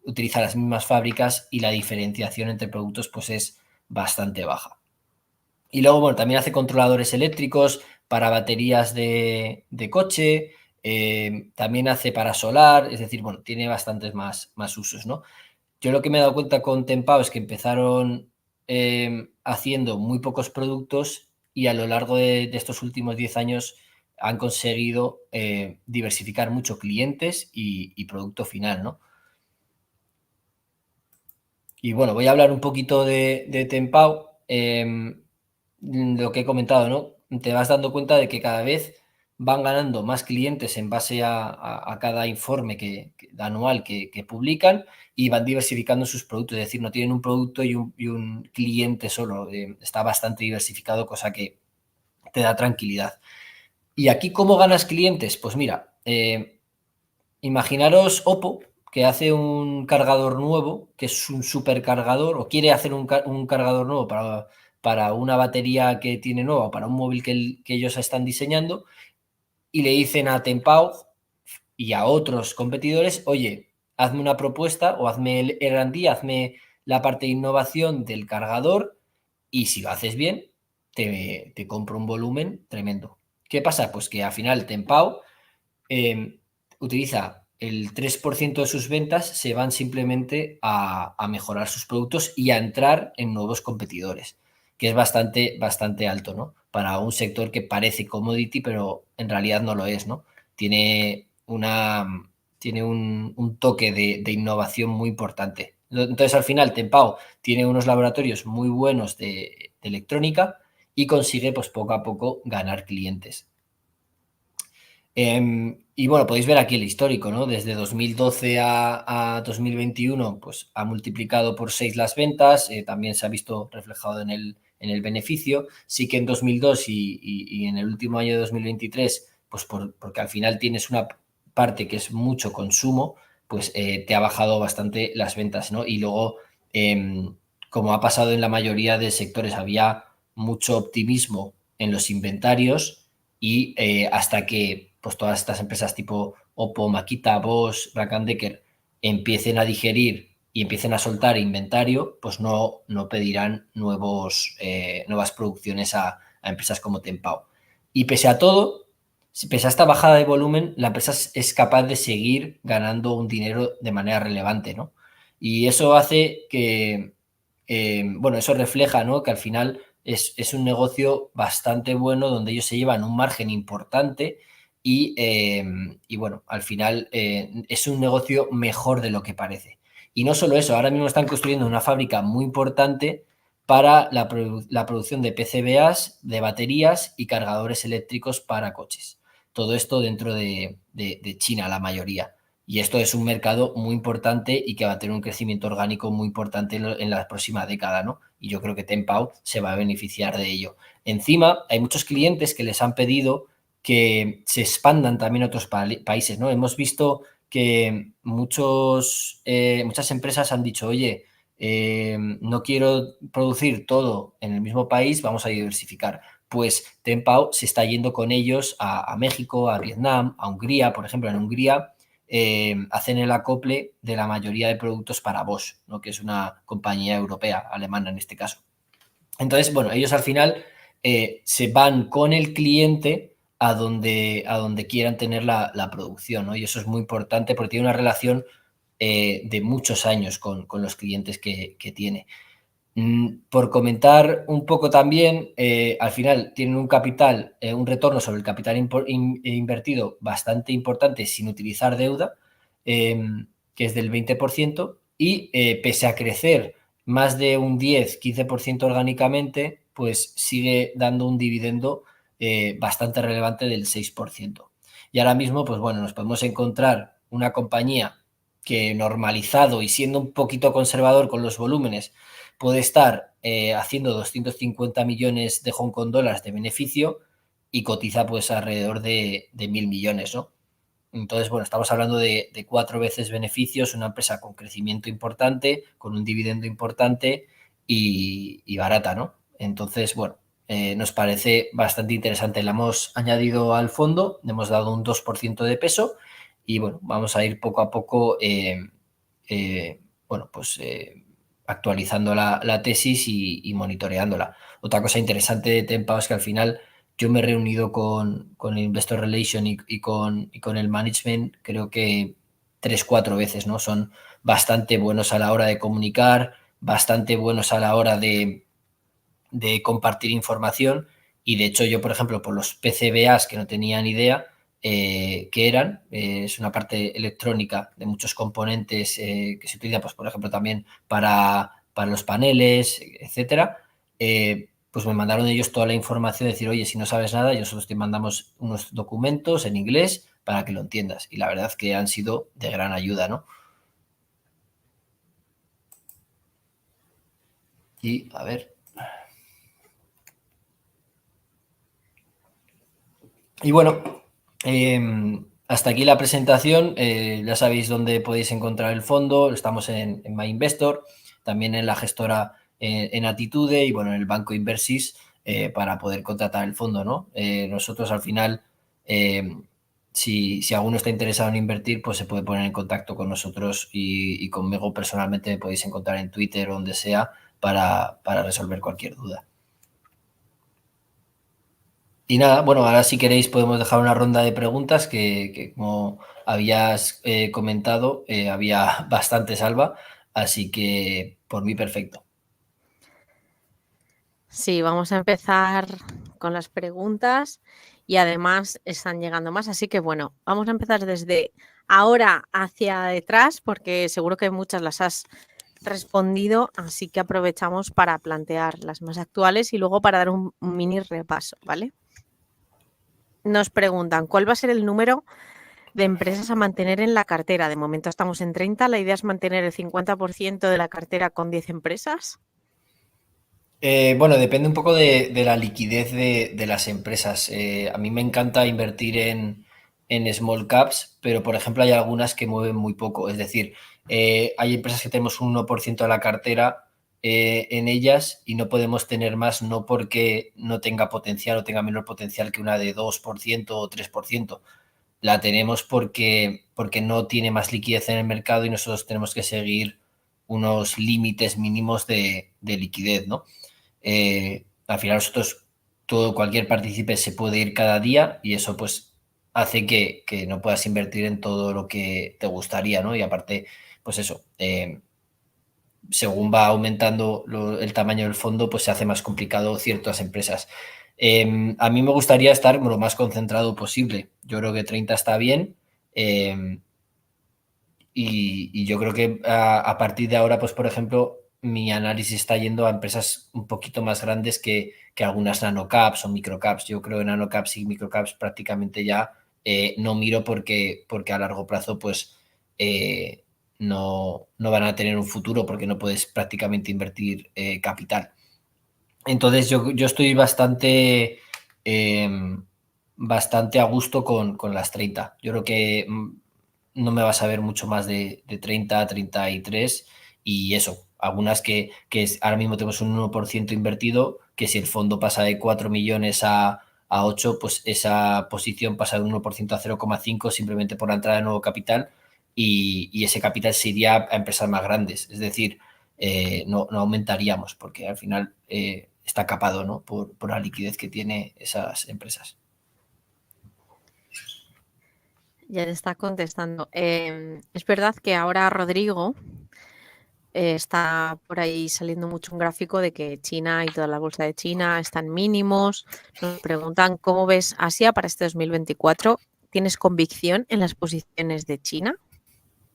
utiliza las mismas fábricas y la diferenciación entre productos pues es bastante baja. Y luego, bueno, también hace controladores eléctricos para baterías de coche, también hace para solar, es decir, bueno, tiene bastantes más usos, ¿no? Yo lo que me he dado cuenta con Tempao es que empezaron haciendo muy pocos productos y a lo largo de estos últimos 10 años han conseguido diversificar mucho clientes y producto final, ¿no? Y bueno, voy a hablar un poquito de Tempao. Lo que he comentado, ¿no? Te vas dando cuenta de que cada vez van ganando más clientes en base a cada informe anual que publican y van diversificando sus productos. Es decir, no tienen un producto y un cliente solo. Está bastante diversificado, cosa que te da tranquilidad. ¿Y aquí cómo ganas clientes? Pues mira, imaginaros Oppo, que hace un cargador nuevo, que es un supercargador, o quiere hacer un cargador nuevo para una batería que tiene nueva, o para un móvil que ellos están diseñando, y le dicen a Tempao y a otros competidores, oye, hazme una propuesta o hazme el R&D, hazme la parte de innovación del cargador, y si lo haces bien, te compro un volumen tremendo. ¿Qué pasa? Pues que al final Tempao utiliza el 3% de sus ventas, se van simplemente a mejorar sus productos y a entrar en nuevos competidores, que es bastante alto, ¿no? Para un sector que parece commodity, pero en realidad no lo es, ¿no? Tiene un toque de innovación muy importante. Entonces, al final, Tempao tiene unos laboratorios muy buenos de electrónica y consigue, pues, poco a poco ganar clientes. Y bueno, podéis ver aquí el histórico, ¿no? Desde 2012 a 2021, pues ha multiplicado por 6 las ventas, también se ha visto reflejado en el beneficio. Sí que en 2002 y en el último año de 2023, pues porque al final tienes una parte que es mucho consumo, pues te ha bajado bastante las ventas, ¿no? Y luego, como ha pasado en la mayoría de sectores, había mucho optimismo en los inventarios y hasta que pues todas estas empresas tipo Oppo, Makita, Bosch, Black & Decker empiecen a digerir y empiecen a soltar inventario, pues no pedirán nuevas producciones a empresas como Tempao. Y pese a todo, pese a esta bajada de volumen, la empresa es capaz de seguir ganando un dinero de manera relevante, ¿no? Y eso hace que, bueno, eso refleja, ¿no? Que al final es un negocio bastante bueno donde ellos se llevan un margen importante y bueno, al final es un negocio mejor de lo que parece. Y no solo eso, ahora mismo están construyendo una fábrica muy importante para la producción de PCBAs, de baterías y cargadores eléctricos para coches. Todo esto dentro de China, la mayoría. Y esto es un mercado muy importante y que va a tener un crecimiento orgánico muy importante en la próxima década, ¿no? Y yo creo que Tempao se va a beneficiar de ello. Encima, hay muchos clientes que les han pedido que se expandan también a otros países, ¿no? Hemos visto que muchas empresas han dicho, oye, no quiero producir todo en el mismo país, vamos a diversificar. Pues Tempao se está yendo con ellos a México, a Vietnam, a Hungría, por ejemplo, en Hungría hacen el acople de la mayoría de productos para Bosch, ¿no? Que es una compañía europea, alemana en este caso. Entonces, bueno, ellos al final se van con el cliente a donde quieran tener la producción, ¿no? Y eso es muy importante porque tiene una relación de muchos años con los clientes que tiene. Por comentar un poco también, al final tienen un capital, un retorno sobre el capital invertido bastante importante sin utilizar deuda, que es del 20%, y pese a crecer más de un 10-15% orgánicamente, pues sigue dando un dividendo bastante relevante del 6%. Y ahora mismo, pues bueno, nos podemos encontrar una compañía que, normalizado y siendo un poquito conservador con los volúmenes, puede estar haciendo 250 millones de Hong Kong dólares de beneficio y cotiza pues alrededor de 1.000 millones, ¿no? Entonces, bueno, estamos hablando de 4 veces beneficios, una empresa con crecimiento importante, con un dividendo importante y barata, ¿no? Entonces, bueno, nos parece bastante interesante. La hemos añadido al fondo, le hemos dado un 2% de peso y, bueno, vamos a ir poco a poco, bueno, pues actualizando la tesis y monitoreándola. Otra cosa interesante de Tempao es que al final yo me he reunido con el Investor Relation y con el Management, creo que 3-4 veces, ¿no? Son bastante buenos a la hora de comunicar, bastante buenos a la hora de compartir información y de hecho yo, por ejemplo, por los PCBAs que no tenía ni idea que eran, es una parte electrónica de muchos componentes que se utiliza, pues por ejemplo, también para los paneles, etcétera, pues me mandaron ellos toda la información, decir, oye, si no sabes nada, nosotros te mandamos unos documentos en inglés para que lo entiendas. Y la verdad que han sido de gran ayuda, ¿no? Y, a ver. Y bueno, hasta aquí la presentación. Ya sabéis dónde podéis encontrar el fondo. Estamos en MyInvestor, también en la gestora en Attitude y bueno, en el banco Inversis para poder contratar el fondo, ¿no? Nosotros al final, si alguno está interesado en invertir, pues se puede poner en contacto con nosotros y conmigo personalmente me podéis encontrar en Twitter o donde sea para resolver cualquier duda. Y nada, bueno, ahora si queréis podemos dejar una ronda de preguntas que como habías comentado, había bastante, Alba, así que por mí perfecto. Sí, vamos a empezar con las preguntas y además están llegando más, así que bueno, vamos a empezar desde ahora hacia detrás porque seguro que muchas las has respondido, así que aprovechamos para plantear las más actuales y luego para dar un mini repaso, ¿vale? Nos preguntan, ¿cuál va a ser el número de empresas a mantener en la cartera? De momento estamos en 30, la idea es mantener el 50% de la cartera con 10 empresas. Bueno, depende un poco de la liquidez de las empresas. A mí me encanta invertir en small caps, pero por ejemplo hay algunas que mueven muy poco. Es decir, hay empresas que tenemos un 1% de la cartera en ellas y no podemos tener más, no porque no tenga potencial o tenga menor potencial que una de 2% o 3%. La tenemos porque no tiene más liquidez en el mercado y nosotros tenemos que seguir unos límites mínimos de liquidez, ¿no? Al final nosotros, cualquier partícipe se puede ir cada día y eso pues hace que no puedas invertir en todo lo que te gustaría, ¿no? Y aparte, pues eso, según va aumentando el tamaño del fondo, pues se hace más complicado ciertas empresas. A mí me gustaría estar lo más concentrado posible. Yo creo que 30 está bien. Y yo creo que a partir de ahora, pues por ejemplo, mi análisis está yendo a empresas un poquito más grandes que algunas nanocaps o microcaps. Yo creo que nanocaps y microcaps prácticamente ya no miro porque a largo plazo pues no van a tener un futuro porque no puedes prácticamente invertir capital. Entonces yo estoy bastante a gusto con las 30. Yo creo que no me vas a ver mucho más de 30 a 33 y eso, algunas que ahora mismo tenemos un 1% invertido, que si el fondo pasa de 4 millones a 8, pues esa posición pasa de 1% a 0,5 simplemente por la entrada de nuevo capital y ese capital se iría a empresas más grandes. Es decir, no aumentaríamos porque al final está capado, ¿no? por la liquidez que tiene esas empresas. Ya te está contestando. Es verdad que ahora Rodrigo está por ahí saliendo mucho un gráfico de que China y toda la bolsa de China están mínimos. Nos preguntan cómo ves Asia para este 2024. ¿Tienes convicción en las posiciones de China?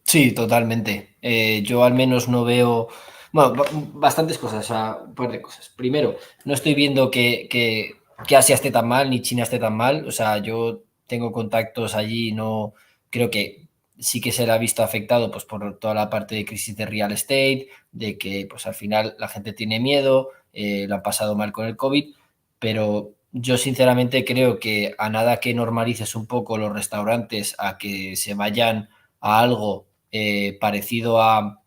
Sí, totalmente. Yo al menos no veo Bueno, bastantes cosas, o sea, un par de cosas. Primero, no estoy viendo que Asia esté tan mal ni China esté tan mal. O sea, yo tengo contactos allí, no creo que sí que se le ha visto afectado pues por toda la parte de crisis de real estate, de que pues al final la gente tiene miedo, lo han pasado mal con el COVID, pero yo sinceramente creo que a nada que normalices un poco los restaurantes a que se vayan a algo parecido a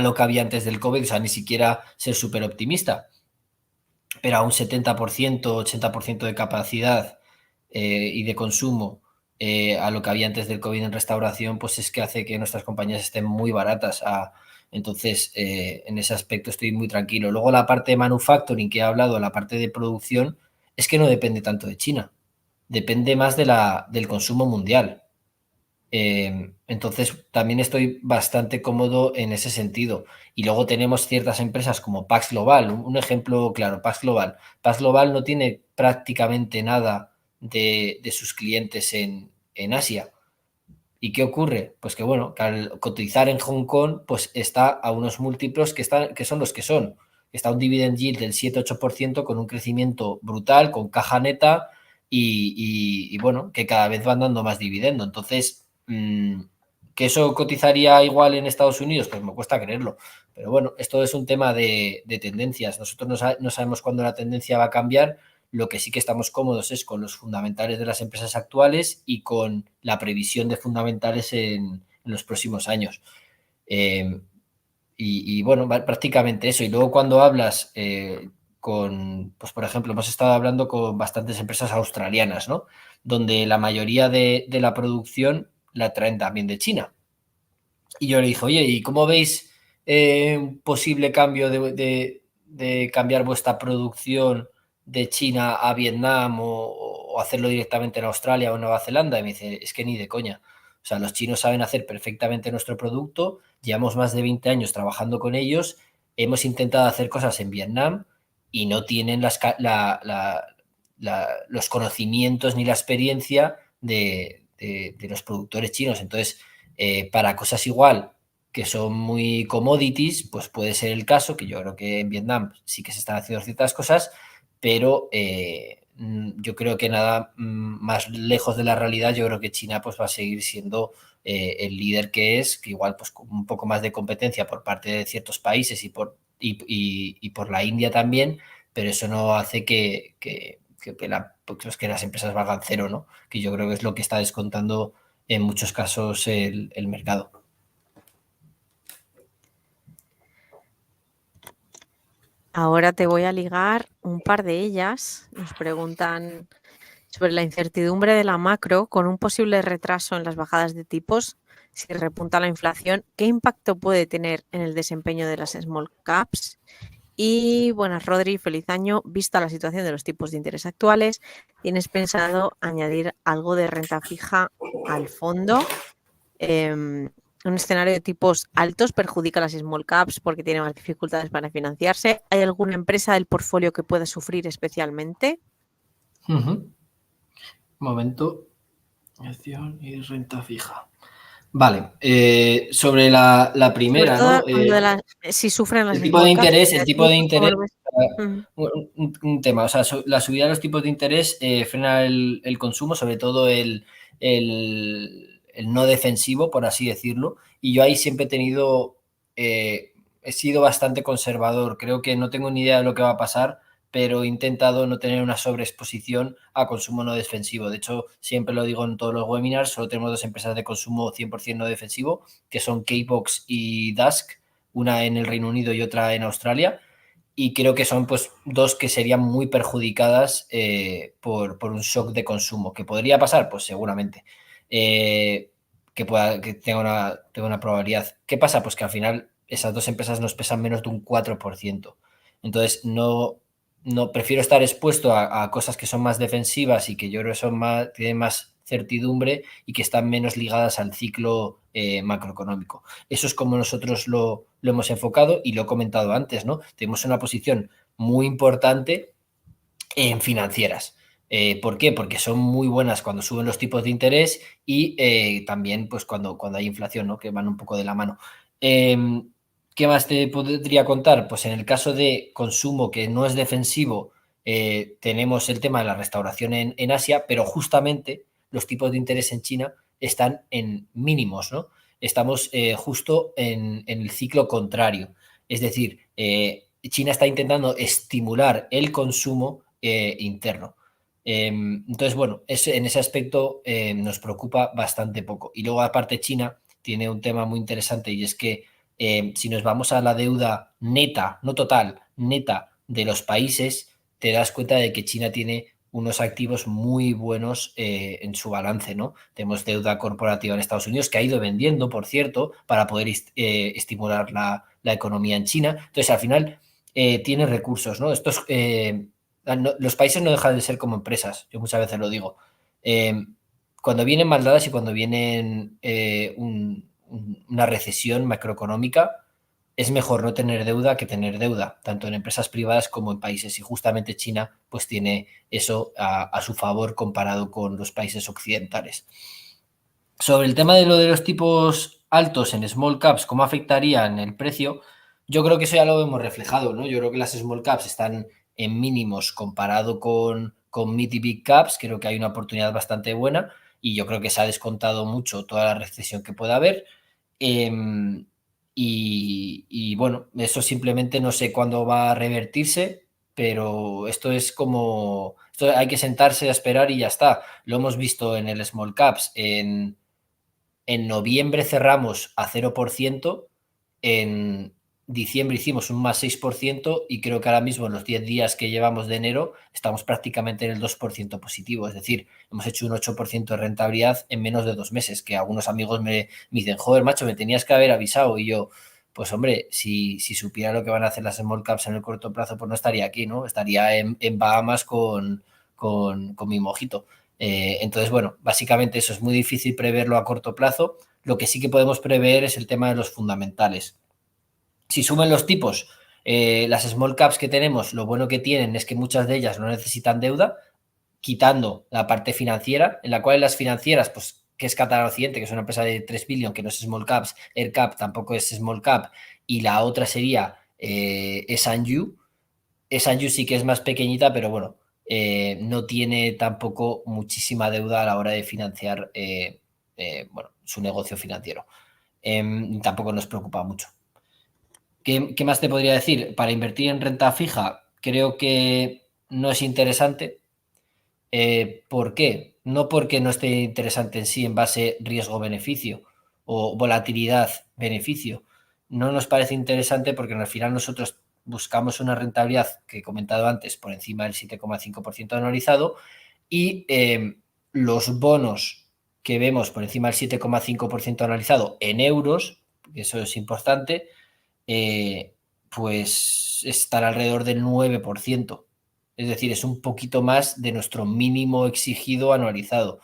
lo que había antes del COVID, o sea, ni siquiera ser súper optimista, pero a un 70%, 80% de capacidad y de consumo a lo que había antes del COVID en restauración, pues es que hace que nuestras compañías estén muy baratas. Entonces, en ese aspecto estoy muy tranquilo. Luego la parte de manufacturing que he hablado, la parte de producción, es que no depende tanto de China, depende más del consumo mundial. Entonces, también estoy bastante cómodo en ese sentido. Y luego tenemos ciertas empresas como Pax Global, un ejemplo claro, Pax Global. Pax Global no tiene prácticamente nada de sus clientes en Asia. ¿Y qué ocurre? Pues que bueno, que al cotizar en Hong Kong, pues está a unos múltiplos que son los que son. Está un dividend yield del 7-8% con un crecimiento brutal, con caja neta y bueno, que cada vez van dando más dividendo. Entonces, ¿que eso cotizaría igual en Estados Unidos? Pues me cuesta creerlo. Pero bueno, esto es un tema de tendencias. Nosotros no sabemos cuándo la tendencia va a cambiar. Lo que sí que estamos cómodos es con los fundamentales de las empresas actuales y con la previsión de fundamentales en los próximos años. Bueno, prácticamente eso. Y luego cuando hablas pues por ejemplo, hemos estado hablando con bastantes empresas australianas, ¿no? Donde la mayoría de la producción la traen también de China. Y yo le dije, oye, ¿y cómo veis un posible cambio de cambiar vuestra producción de China a Vietnam o hacerlo directamente en Australia o Nueva Zelanda? Y me dice, es que ni de coña. O sea, los chinos saben hacer perfectamente nuestro producto, llevamos más de 20 años trabajando con ellos, hemos intentado hacer cosas en Vietnam y no tienen los conocimientos ni la experiencia de los productores chinos. Entonces, para cosas igual que son muy commodities, pues puede ser el caso, que yo creo que en Vietnam sí que se están haciendo ciertas cosas, pero yo creo que nada más lejos de la realidad, yo creo que China pues va a seguir siendo el líder que es, que igual pues con un poco más de competencia por parte de ciertos países y por la India también, pero eso no hace que las empresas valgan cero, ¿no? Que yo creo que es lo que está descontando en muchos casos el mercado. Ahora te voy a ligar un par de ellas. Nos preguntan sobre la incertidumbre de la macro con un posible retraso en las bajadas de tipos. Si repunta la inflación, ¿qué impacto puede tener en el desempeño de las small caps? Y buenas, Rodri, feliz año. Vista la situación de los tipos de interés actuales, ¿tienes pensado añadir algo de renta fija al fondo? Un escenario de tipos altos perjudica a las small caps porque tiene más dificultades para financiarse. ¿Hay alguna empresa del portfolio que pueda sufrir especialmente? Momento. Acción y renta fija. Vale, sobre la primera, Sobre todo ¿no? si sufren las El tipo de small caps. interés, el tipo de interés, Uh-huh. un tema, o sea, la subida de los tipos de interés frena el consumo, sobre todo el no defensivo, por así decirlo, y yo ahí siempre he sido bastante conservador, creo que no tengo ni idea de lo que va a pasar, pero he intentado no tener una sobreexposición a consumo no defensivo. De hecho, siempre lo digo en todos los webinars, solo tenemos dos empresas de consumo 100% no defensivo, que son Kbox y Dask, una en el Reino Unido y otra en Australia, y creo que son pues dos que serían muy perjudicadas por un shock de consumo. ¿Que podría pasar? Pues seguramente. Que tenga una probabilidad. ¿Qué pasa? Pues que al final esas dos empresas nos pesan menos de un 4%. Entonces, no prefiero estar expuesto a cosas que son más defensivas y que yo creo que tienen más certidumbre y que están menos ligadas al ciclo macroeconómico. Eso es como nosotros lo hemos enfocado y lo he comentado antes, ¿no? Tenemos una posición muy importante en financieras. ¿Por qué? Porque son muy buenas cuando suben los tipos de interés y también pues cuando hay inflación, ¿no? Que van un poco de la mano. ¿Qué más te podría contar? Pues en el caso de consumo que no es defensivo, tenemos el tema de la restauración en Asia, pero justamente los tipos de interés en China están en mínimos, ¿no? Estamos justo en el ciclo contrario. Es decir, China está intentando estimular el consumo interno. Entonces, bueno, en ese aspecto nos preocupa bastante poco. Y luego, aparte, China tiene un tema muy interesante y es que si nos vamos a la deuda neta, no total, neta de los países, te das cuenta de que China tiene unos activos muy buenos en su balance, ¿no? Tenemos deuda corporativa en Estados Unidos que ha ido vendiendo, por cierto, para poder estimular la economía en China. Entonces, al final, tiene recursos, ¿no? Los países no dejan de ser como empresas, yo muchas veces lo digo. Eh, Cuando vienen mal dadas y cuando vienen una recesión macroeconómica, es mejor no tener deuda que tener deuda, tanto en empresas privadas como en países. Y justamente China pues tiene eso a su favor comparado con los países occidentales. Sobre el tema de lo de los tipos altos en small caps, ¿cómo afectarían el precio? Yo creo que eso ya lo hemos reflejado, ¿no? Yo creo que las small caps están en mínimos comparado con mid y big caps, creo que hay una oportunidad bastante buena y yo creo que se ha descontado mucho toda la recesión que pueda haber. Y bueno, eso simplemente no sé cuándo va a revertirse, pero esto es como, esto hay que sentarse a esperar y ya está. Lo hemos visto en el small caps, en noviembre cerramos a 0%, en diciembre hicimos un más 6% y creo que ahora mismo en los 10 días que llevamos de enero estamos prácticamente en el 2% positivo, es decir, hemos hecho un 8% de rentabilidad en menos de 2 meses, que algunos amigos me dicen, joder, macho, me tenías que haber avisado y yo, pues hombre, si supiera lo que van a hacer las small caps en el corto plazo, pues no estaría aquí, ¿no? Estaría en Bahamas con mi mojito. Entonces, bueno, básicamente eso es muy difícil preverlo a corto plazo. Lo que sí que podemos prever es el tema de los fundamentales. Si suben los tipos, las small caps que tenemos, lo bueno que tienen es que muchas de ellas no necesitan deuda, quitando la parte financiera, en la cual las financieras, pues, que es Qatar Occidente, que es una empresa de 3 billion, que no es small caps, AirCap tampoco es small cap, y la otra sería S&U. S&U sí que es más pequeñita, pero bueno, no tiene tampoco muchísima deuda a la hora de financiar bueno, su negocio financiero. Tampoco nos preocupa mucho. ¿Qué más te podría decir? Para invertir en renta fija, creo que no es interesante. ¿Por qué? No porque no esté interesante en sí en base riesgo-beneficio o volatilidad-beneficio. No nos parece interesante porque al final nosotros buscamos una rentabilidad que he comentado antes por encima del 7,5% anualizado y los bonos que vemos por encima del 7,5% anualizado en euros, eso es importante, pues estar alrededor del 9%. Es decir, es un poquito más de nuestro mínimo exigido anualizado.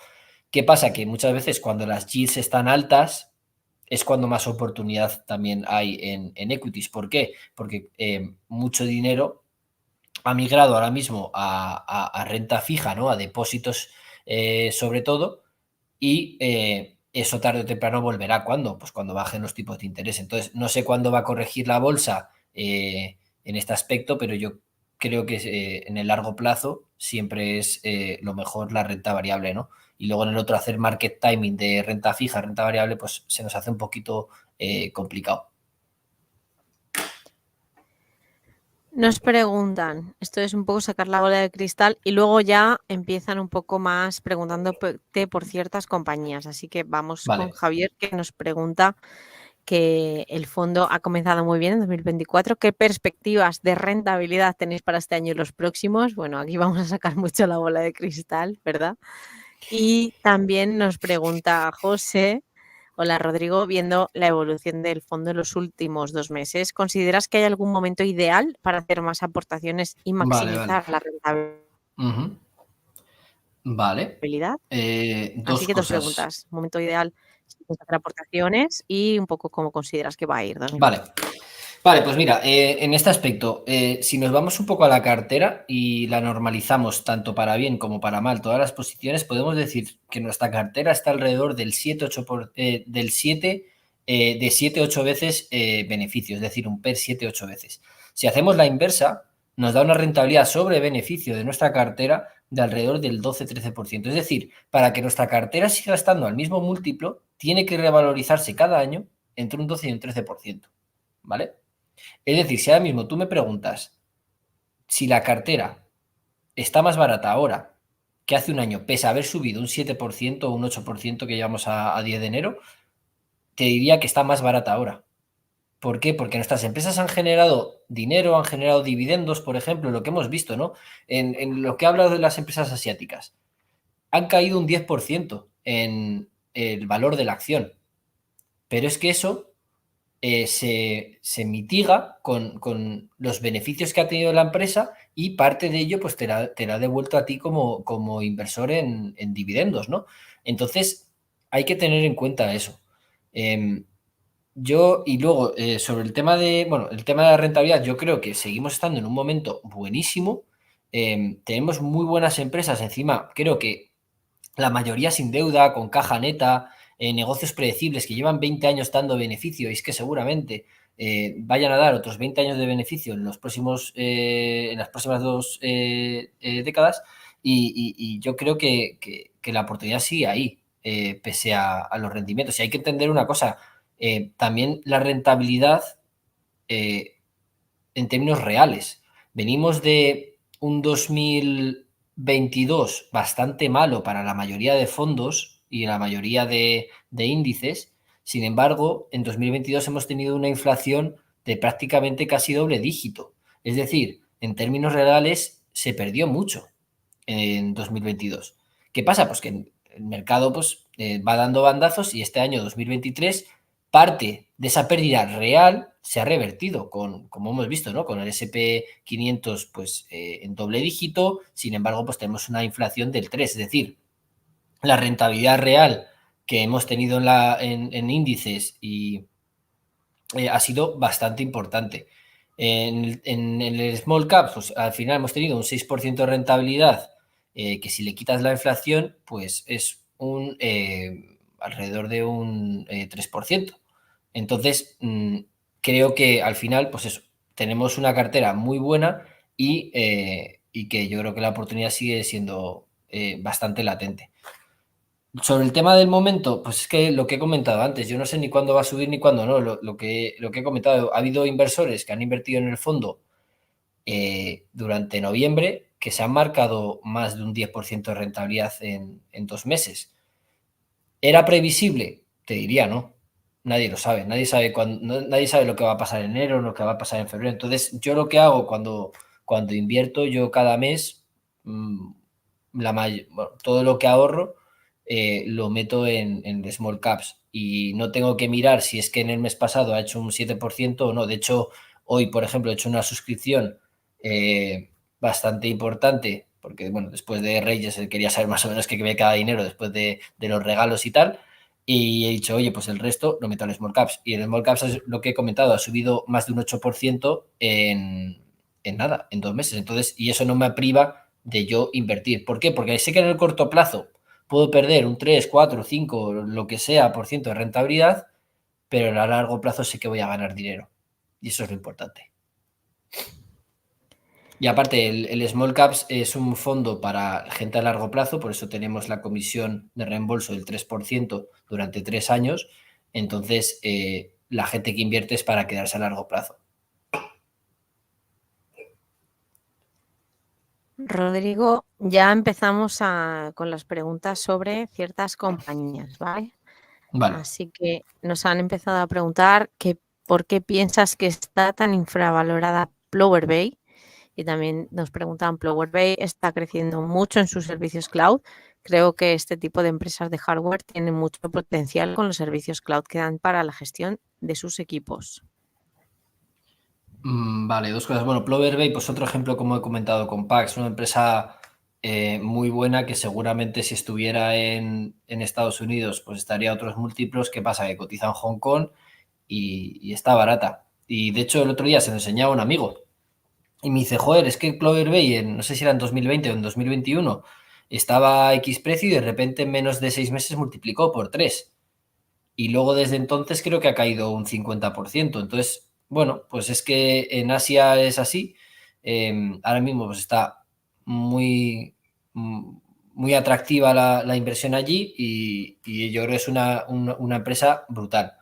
¿Qué pasa? Que muchas veces cuando las yields están altas es cuando más oportunidad también hay en equities. ¿Por qué? Porque mucho dinero ha migrado ahora mismo a renta fija, ¿no? A depósitos sobre todo, y eso tarde o temprano volverá. ¿Cuándo? Pues cuando bajen los tipos de interés. Entonces, no sé cuándo va a corregir la bolsa en este aspecto, pero yo creo que en el largo plazo siempre es lo mejor la renta variable, ¿no? Y luego en el otro hacer market timing de renta fija, renta variable, pues se nos hace un poquito complicado. Nos preguntan, esto es un poco sacar la bola de cristal y luego ya empiezan un poco más preguntándote por ciertas compañías. Así que vamos con Vale. Javier, que nos pregunta que el fondo ha comenzado muy bien en 2024. ¿Qué perspectivas de rentabilidad tenéis para este año y los próximos? Bueno, aquí vamos a sacar mucho la bola de cristal, ¿verdad? Y también nos pregunta José, hola Rodrigo, viendo la evolución del fondo en los últimos 2 meses, ¿consideras que hay algún momento ideal para hacer más aportaciones y Vale, vale. maximizar la rentabilidad? Ujú. Vale. Así Dos que 2 cosas. preguntas, momento ideal para hacer aportaciones y un poco cómo consideras que va a ir Vale. 2024. Vale, pues mira, en este aspecto, si nos vamos un poco a la cartera y la normalizamos tanto para bien como para mal todas las posiciones, podemos decir que nuestra cartera está alrededor del 7, 8 del 7 de 7-8 veces beneficio, es decir, un PER 7-8 veces. Si hacemos la inversa, nos da una rentabilidad sobre beneficio de nuestra cartera de alrededor del 12-13%. Es decir, para que nuestra cartera siga estando al mismo múltiplo, tiene que revalorizarse cada año entre un 12 y un 13%. ¿Vale? Es decir, si ahora mismo tú me preguntas si la cartera está más barata ahora que hace un año, pese a haber subido un 7% o un 8% que llevamos a 10 de enero, te diría que está más barata ahora. ¿Por qué? Porque nuestras empresas han generado dinero, han generado dividendos, por ejemplo, lo que hemos visto, ¿no? En lo que he hablado de las empresas asiáticas. Han caído un 10% en el valor de la acción. Pero es que eso se mitiga con los beneficios que ha tenido la empresa y parte de ello pues te la ha devuelto a ti como inversor en dividendos, ¿no? Entonces hay que tener en cuenta eso. Yo, y luego, sobre el tema el tema de la rentabilidad, yo creo que seguimos estando en un momento buenísimo. Tenemos muy buenas empresas, encima creo que la mayoría sin deuda, con caja neta, negocios predecibles que llevan 20 años dando beneficio y es que seguramente vayan a dar otros 20 años de beneficio en los próximos, en las próximas 2 décadas y yo creo que la oportunidad sigue ahí, pese a los rendimientos. Y hay que entender una cosa, también la rentabilidad eh, en términos reales. Venimos de un 2022 bastante malo para la mayoría de fondos y la mayoría de índices. Sin embargo, en 2022 hemos tenido una inflación de prácticamente casi doble dígito. Es decir, en términos reales se perdió mucho en 2022. ¿Qué pasa? Pues que el mercado pues, va dando bandazos y este año 2023 parte de esa pérdida real se ha revertido como hemos visto, ¿no? Con el SP 500 pues en doble dígito, sin embargo pues tenemos una inflación del 3, es decir, la rentabilidad real que hemos tenido en índices y ha sido bastante importante. En el small cap, pues al final hemos tenido un 6% de rentabilidad, que si le quitas la inflación, pues es alrededor de un 3%. Entonces, creo que al final, pues eso, tenemos una cartera muy buena y que yo creo que la oportunidad sigue siendo bastante latente. Sobre el tema del momento, pues es que lo que he comentado antes, yo no sé ni cuándo va a subir ni cuándo no. Lo que he comentado, ha habido inversores que han invertido en el fondo durante noviembre que se han marcado más de un 10% de rentabilidad en 2 meses. ¿Era previsible? Te diría no. Nadie lo sabe. Nadie sabe nadie sabe lo que va a pasar en enero, lo que va a pasar en febrero. Entonces, yo lo que hago cuando invierto, yo cada mes, todo lo que ahorro lo meto en small caps y no tengo que mirar si es que en el mes pasado ha hecho un 7% o no. De hecho, hoy, por ejemplo, he hecho una suscripción bastante importante porque, bueno, después de Reyes quería saber más o menos qué me queda dinero después de los regalos y tal. Y he dicho, oye, pues el resto lo meto en small caps. Y el small caps es lo que he comentado, ha subido más de un 8% en nada, en 2 meses. Entonces, y eso no me priva de yo invertir. ¿Por qué? Porque sé que en el corto plazo puedo perder un 3, 4, 5, lo que sea por ciento de rentabilidad, pero a largo plazo sé que voy a ganar dinero. Y eso es lo importante. Y aparte, el Small Caps es un fondo para gente a largo plazo, por eso tenemos la comisión de reembolso del 3% durante 3 años. Entonces, la gente que invierte es para quedarse a largo plazo. Rodrigo, ya empezamos con las preguntas sobre ciertas compañías, ¿vale? Vale. Así que nos han empezado a preguntar por qué piensas que está tan infravalorada Plover Bay. Y también nos preguntan, Plover Bay está creciendo mucho en sus servicios cloud. Creo que este tipo de empresas de hardware tienen mucho potencial con los servicios cloud que dan para la gestión de sus equipos. Vale, 2 cosas. Bueno, Plover Bay, pues otro ejemplo, como he comentado con Pax, una empresa muy buena que seguramente si estuviera en Estados Unidos, pues estaría a otros múltiplos. ¿Qué pasa? Que cotiza en Hong Kong y está barata. Y de hecho, el otro día se lo enseñaba a un amigo y me dice, joder, es que Plover Bay, no sé si era en 2020 o en 2021, estaba a X precio y de repente en menos de 6 meses multiplicó por 3. y luego desde entonces creo que ha caído un 50%. Entonces, bueno, pues es que en Asia es así. Ahora mismo pues está muy, muy atractiva la inversión allí y yo creo que es una empresa brutal.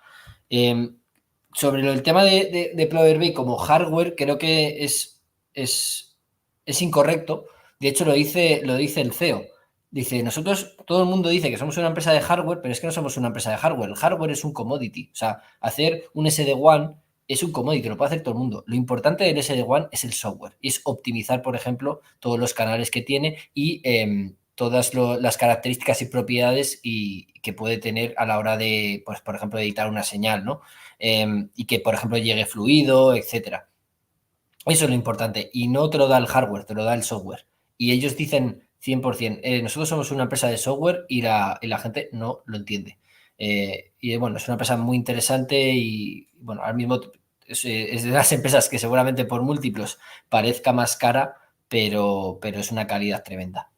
Sobre el tema de Plover Bay como hardware, creo que es incorrecto. De hecho, lo dice el CEO. Dice, nosotros, todo el mundo dice que somos una empresa de hardware, pero es que no somos una empresa de hardware. El hardware es un commodity. O sea, hacer un SD-WAN es un commodity, lo puede hacer todo el mundo. Lo importante del SD-WAN es el software. Y es optimizar, por ejemplo, todos los canales que tiene y todas las características y propiedades que puede tener a la hora de, pues, por ejemplo, editar una señal, ¿no? Y que, por ejemplo, llegue fluido, etcétera. Eso es lo importante. Y no te lo da el hardware, te lo da el software. Y ellos dicen 100%, nosotros somos una empresa de software y la gente no lo entiende. Y bueno, es una empresa muy interesante y bueno, ahora mismo es de las empresas que seguramente por múltiplos parezca más cara, pero es una calidad tremenda.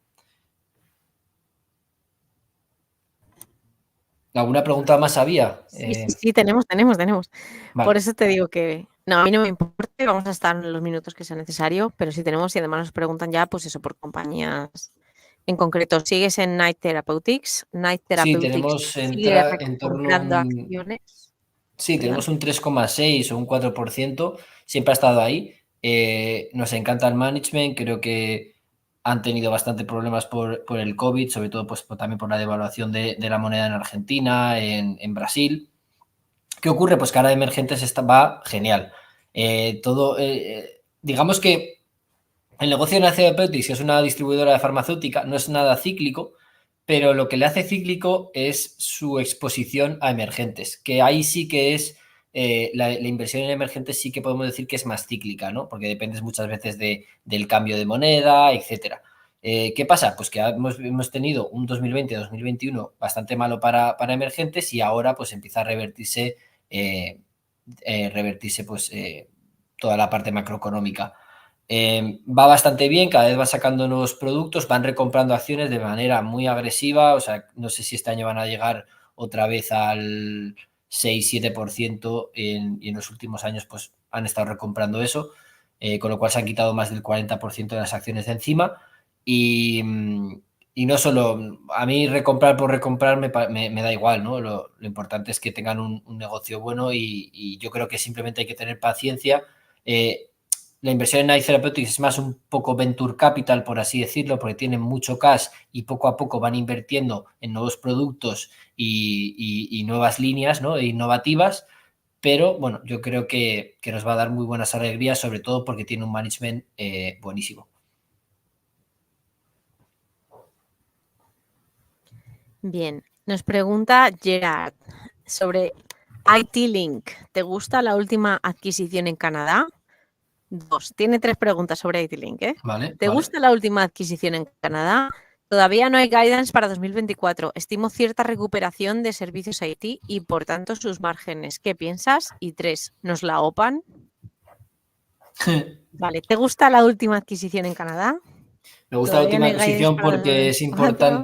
¿Alguna pregunta más había? Sí, tenemos. Vale. Por eso te digo que no, a mí no me importa, vamos a estar en los minutos que sea necesario, pero sí tenemos y además nos preguntan ya, pues eso, por compañías en concreto. ¿Sigues en Knight Therapeutics? Knight Sí, Therapeutics tenemos sigue en torno a comprando un... acciones. Sí, tenemos un 3,6 o un 4%, siempre ha estado ahí. Nos encanta el management, creo que han tenido bastante problemas por el COVID, sobre todo pues, también por la devaluación de la moneda en Argentina, en Brasil. ¿Qué ocurre? Pues que ahora Emergentes va genial. Digamos que el negocio de Nacia Therapeutics, que es una distribuidora de farmacéutica, no es nada cíclico, pero lo que le hace cíclico es su exposición a emergentes, que ahí sí que es, la inversión en emergentes sí que podemos decir que es más cíclica, ¿no? Porque dependes muchas veces del cambio de moneda, etcétera. ¿Qué pasa? Pues que hemos tenido un 2020-2021 bastante malo para emergentes y ahora pues empieza a revertirse pues toda la parte macroeconómica. Va bastante bien, cada vez va sacando nuevos productos, van recomprando acciones de manera muy agresiva, o sea, no sé si este año van a llegar otra vez al 6-7% y en los últimos años pues han estado recomprando eso, con lo cual se han quitado más del 40% de las acciones de encima y no solo, a mí recomprar por recomprar me da igual, ¿no? Lo importante es que tengan un negocio bueno y yo creo que simplemente hay que tener paciencia. La inversión en Knight Therapeutics es más un poco venture capital, por así decirlo, porque tienen mucho cash y poco a poco van invirtiendo en nuevos productos y nuevas líneas, ¿no? Innovativas. Pero bueno, yo creo que nos va a dar muy buenas alegrías, sobre todo porque tiene un management buenísimo. Bien, nos pregunta Gerard sobre IT-Link. ¿Te gusta la última adquisición en Canadá? Tiene 3 preguntas sobre IT-Link, ¿eh? Vale, ¿Te vale. gusta la última adquisición en Canadá? Todavía no hay guidance para 2024. Estimo cierta recuperación de servicios IT y por tanto sus márgenes. ¿Qué piensas? Y 3, ¿nos la OPAN? Vale, ¿te gusta la última adquisición en Canadá? Me gusta la Todavía no última hay guidance adquisición para porque 2024.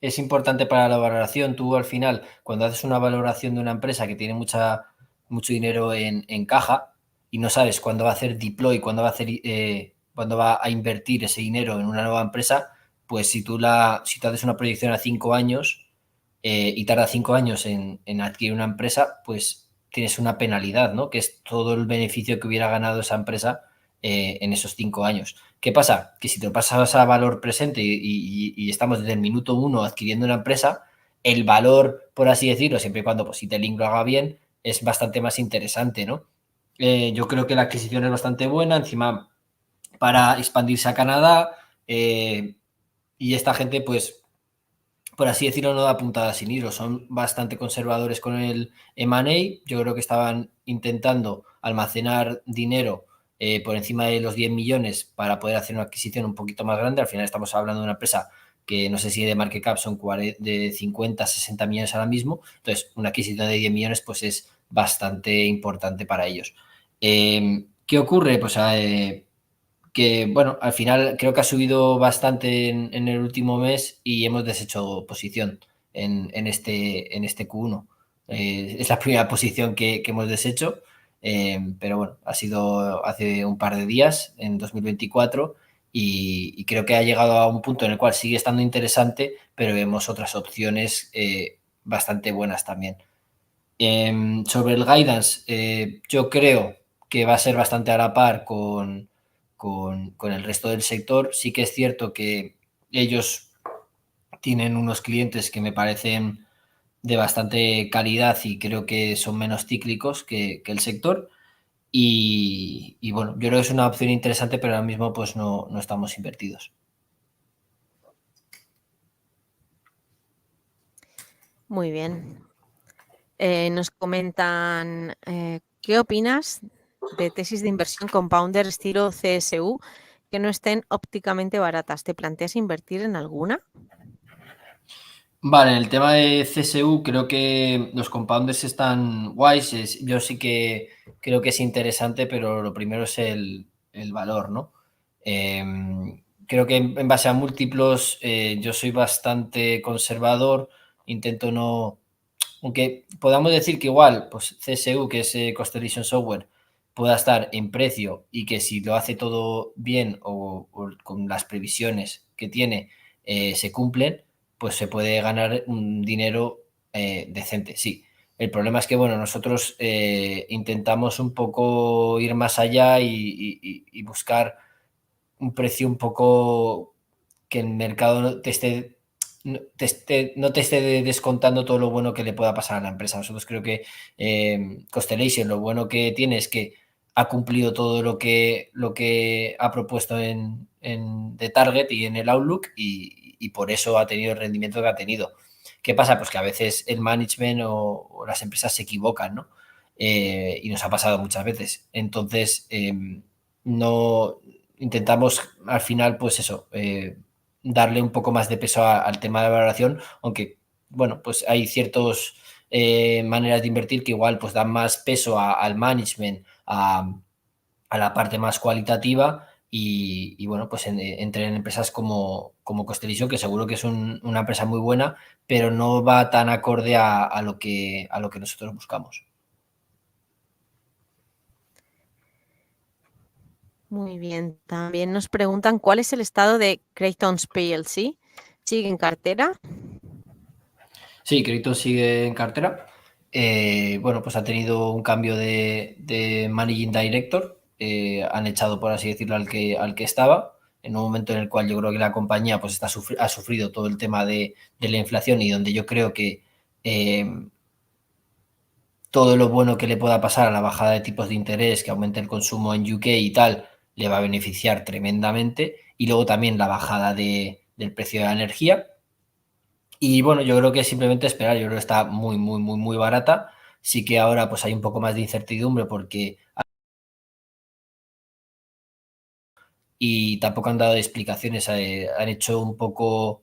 es importante para la valoración. Tú al final, cuando haces una valoración de una empresa que tiene mucho dinero en caja y no sabes cuándo va a hacer deploy, cuándo va a invertir ese dinero en una nueva empresa, pues si tú haces una proyección a 5 años y tarda 5 años en adquirir una empresa, pues tienes una penalidad, ¿no? Que es todo el beneficio que hubiera ganado esa empresa en esos 5 años. ¿Qué pasa? Que si te lo pasas a valor presente y estamos desde el minuto 1 adquiriendo una empresa, el valor, por así decirlo, siempre y cuando pues, si Link lo haga bien, es bastante más interesante, ¿no? Yo creo que la adquisición es bastante buena, encima para expandirse a Canadá y esta gente, pues, por así decirlo, no da puntada sin hilo, son bastante conservadores con el M&A, yo creo que estaban intentando almacenar dinero por encima de los 10 millones para poder hacer una adquisición un poquito más grande. Al final estamos hablando de una empresa que no sé si de market cap son de 50, 60 millones ahora mismo. Entonces, una adquisición de 10 millones pues es bastante importante para ellos. ¿Qué ocurre? Pues que, bueno, al final creo que ha subido bastante en el último mes y hemos deshecho posición en este Q1. Es la primera posición que hemos deshecho, pero bueno, ha sido hace un par de días, en 2024, y creo que ha llegado a un punto en el cual sigue estando interesante, pero vemos otras opciones bastante buenas también. Sobre el guidance, yo creo que va a ser bastante a la par con el resto del sector. Sí que es cierto que ellos tienen unos clientes que me parecen de bastante calidad y creo que son menos cíclicos que el sector. Y bueno, yo creo que es una opción interesante, pero ahora mismo pues no estamos invertidos. Muy bien. Nos comentan, ¿qué opinas de tesis de inversión compounder estilo CSU que no estén ópticamente baratas? ¿Te planteas invertir en alguna? Vale, en el tema de CSU creo que los compounders están guays. Yo sí que creo que es interesante, pero lo primero es el valor, ¿no? Creo que en base a múltiplos yo soy bastante conservador, intento no, aunque podamos decir que igual, pues CSU, que es Constellation Software, pueda estar en precio y que si lo hace todo bien o con las previsiones que tiene se cumplen, pues se puede ganar un dinero decente, sí. El problema es que, bueno, nosotros intentamos un poco ir más allá y buscar un precio un poco que el mercado no te esté descontando todo lo bueno que le pueda pasar a la empresa. Nosotros creo que Constellation lo bueno que tiene es que ha cumplido todo lo que ha propuesto en The Target y en el Outlook y por eso ha tenido el rendimiento que ha tenido. ¿Qué pasa? Pues que a veces el management o las empresas se equivocan, ¿no? Y nos ha pasado muchas veces. Entonces, no intentamos al final, pues eso, darle un poco más de peso al tema de la valoración, aunque, bueno, pues hay ciertas maneras de invertir que igual pues dan más peso al management, a la parte más cualitativa y bueno, pues entre en empresas como Constellation, que seguro que es una empresa muy buena, pero no va tan acorde a lo que nosotros buscamos. Muy bien. También nos preguntan cuál es el estado de Craytons PLC. ¿Sigue en cartera? Sí, Crédito sigue en cartera. Bueno, pues ha tenido un cambio de Managing Director. Han echado, por así decirlo, al que estaba, en un momento en el cual yo creo que la compañía pues ha sufrido todo el tema de la inflación y donde yo creo que eh, todo lo bueno que le pueda pasar a la bajada de tipos de interés, que aumente el consumo en UK y tal, le va a beneficiar tremendamente. Y luego también la bajada del precio de la energía. Y bueno, yo creo que es simplemente esperar, yo creo que está muy barata. Sí que ahora pues hay un poco más de incertidumbre porque y tampoco han dado explicaciones, han hecho un poco,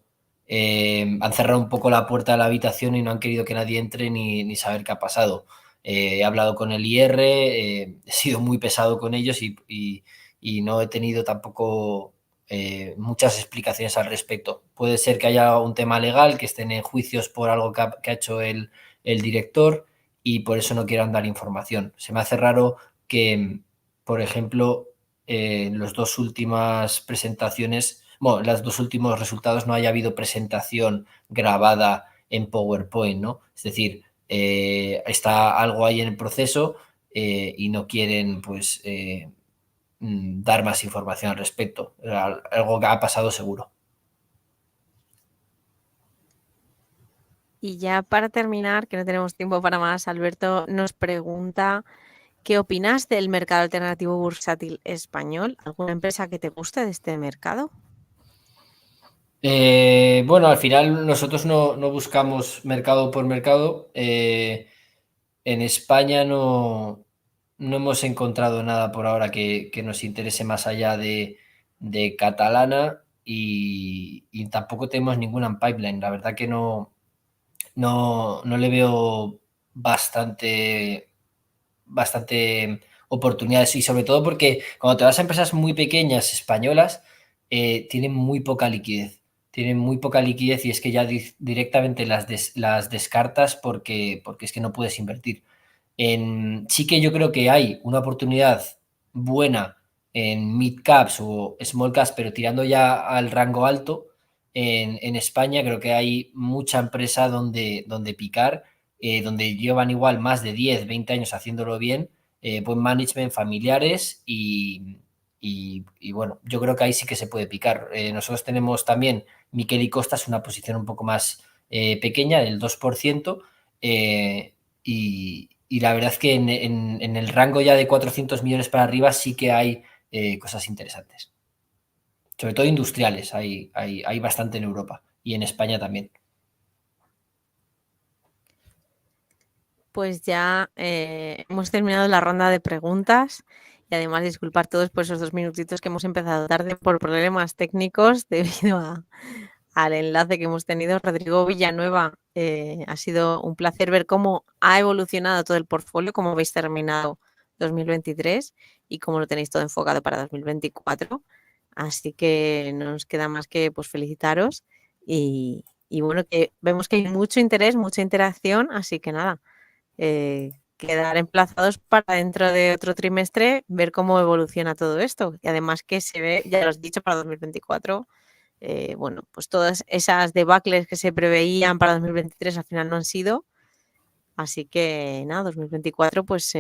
han cerrado un poco la puerta de la habitación y no han querido que nadie entre ni saber qué ha pasado. He hablado con el IR, he sido muy pesado con ellos y no he tenido tampoco muchas explicaciones al respecto. Puede ser que haya un tema legal, que estén en juicios por algo que ha hecho el director y por eso no quieran dar información. Se me hace raro que, por ejemplo, en las dos últimas presentaciones, bueno, los dos últimos resultados no haya habido presentación grabada en PowerPoint, ¿no? Es decir, está algo ahí en el proceso y no quieren, pues, dar más información al respecto. Algo que ha pasado seguro. Y ya para terminar, que no tenemos tiempo para más, Alberto nos pregunta, ¿qué opinas del mercado alternativo bursátil español? ¿Alguna empresa que te guste de este mercado? Bueno, al final nosotros no buscamos mercado por mercado. En España no hemos encontrado nada por ahora que nos interese más allá de Catalana y tampoco tenemos ninguna en pipeline. La verdad que no le veo bastante oportunidades y sobre todo porque cuando te vas a empresas muy pequeñas españolas tienen muy poca liquidez. tienen muy poca liquidez y es que ya directamente las descartas porque es que no puedes invertir. Sí que yo creo que hay una oportunidad buena en mid caps o small caps, pero tirando ya al rango alto. En España creo que hay mucha empresa donde picar, donde llevan igual más de 10, 20 años haciéndolo bien, buen management, familiares y bueno, yo creo que ahí sí que se puede picar. Nosotros tenemos también Miquel y Costas, una posición un poco más pequeña, del 2%, y la verdad es que en el rango ya de 400 millones para arriba sí que hay cosas interesantes. Sobre todo industriales, hay bastante en Europa y en España también. Pues ya hemos terminado la ronda de preguntas y además disculpar todos por esos 2 minutitos que hemos empezado tarde por problemas técnicos debido al enlace que hemos tenido. Rodrigo Villanueva, ha sido un placer ver cómo ha evolucionado todo el portfolio, cómo habéis terminado 2023 y cómo lo tenéis todo enfocado para 2024. Así que no nos queda más que pues felicitaros y bueno, que vemos que hay mucho interés, mucha interacción, así que nada, quedar emplazados para dentro de otro trimestre ver cómo evoluciona todo esto. Y además que se ve, ya lo has dicho, para 2024, bueno, pues todas esas debacles que se preveían para 2023 al final no han sido. Así que nada, 2024 pues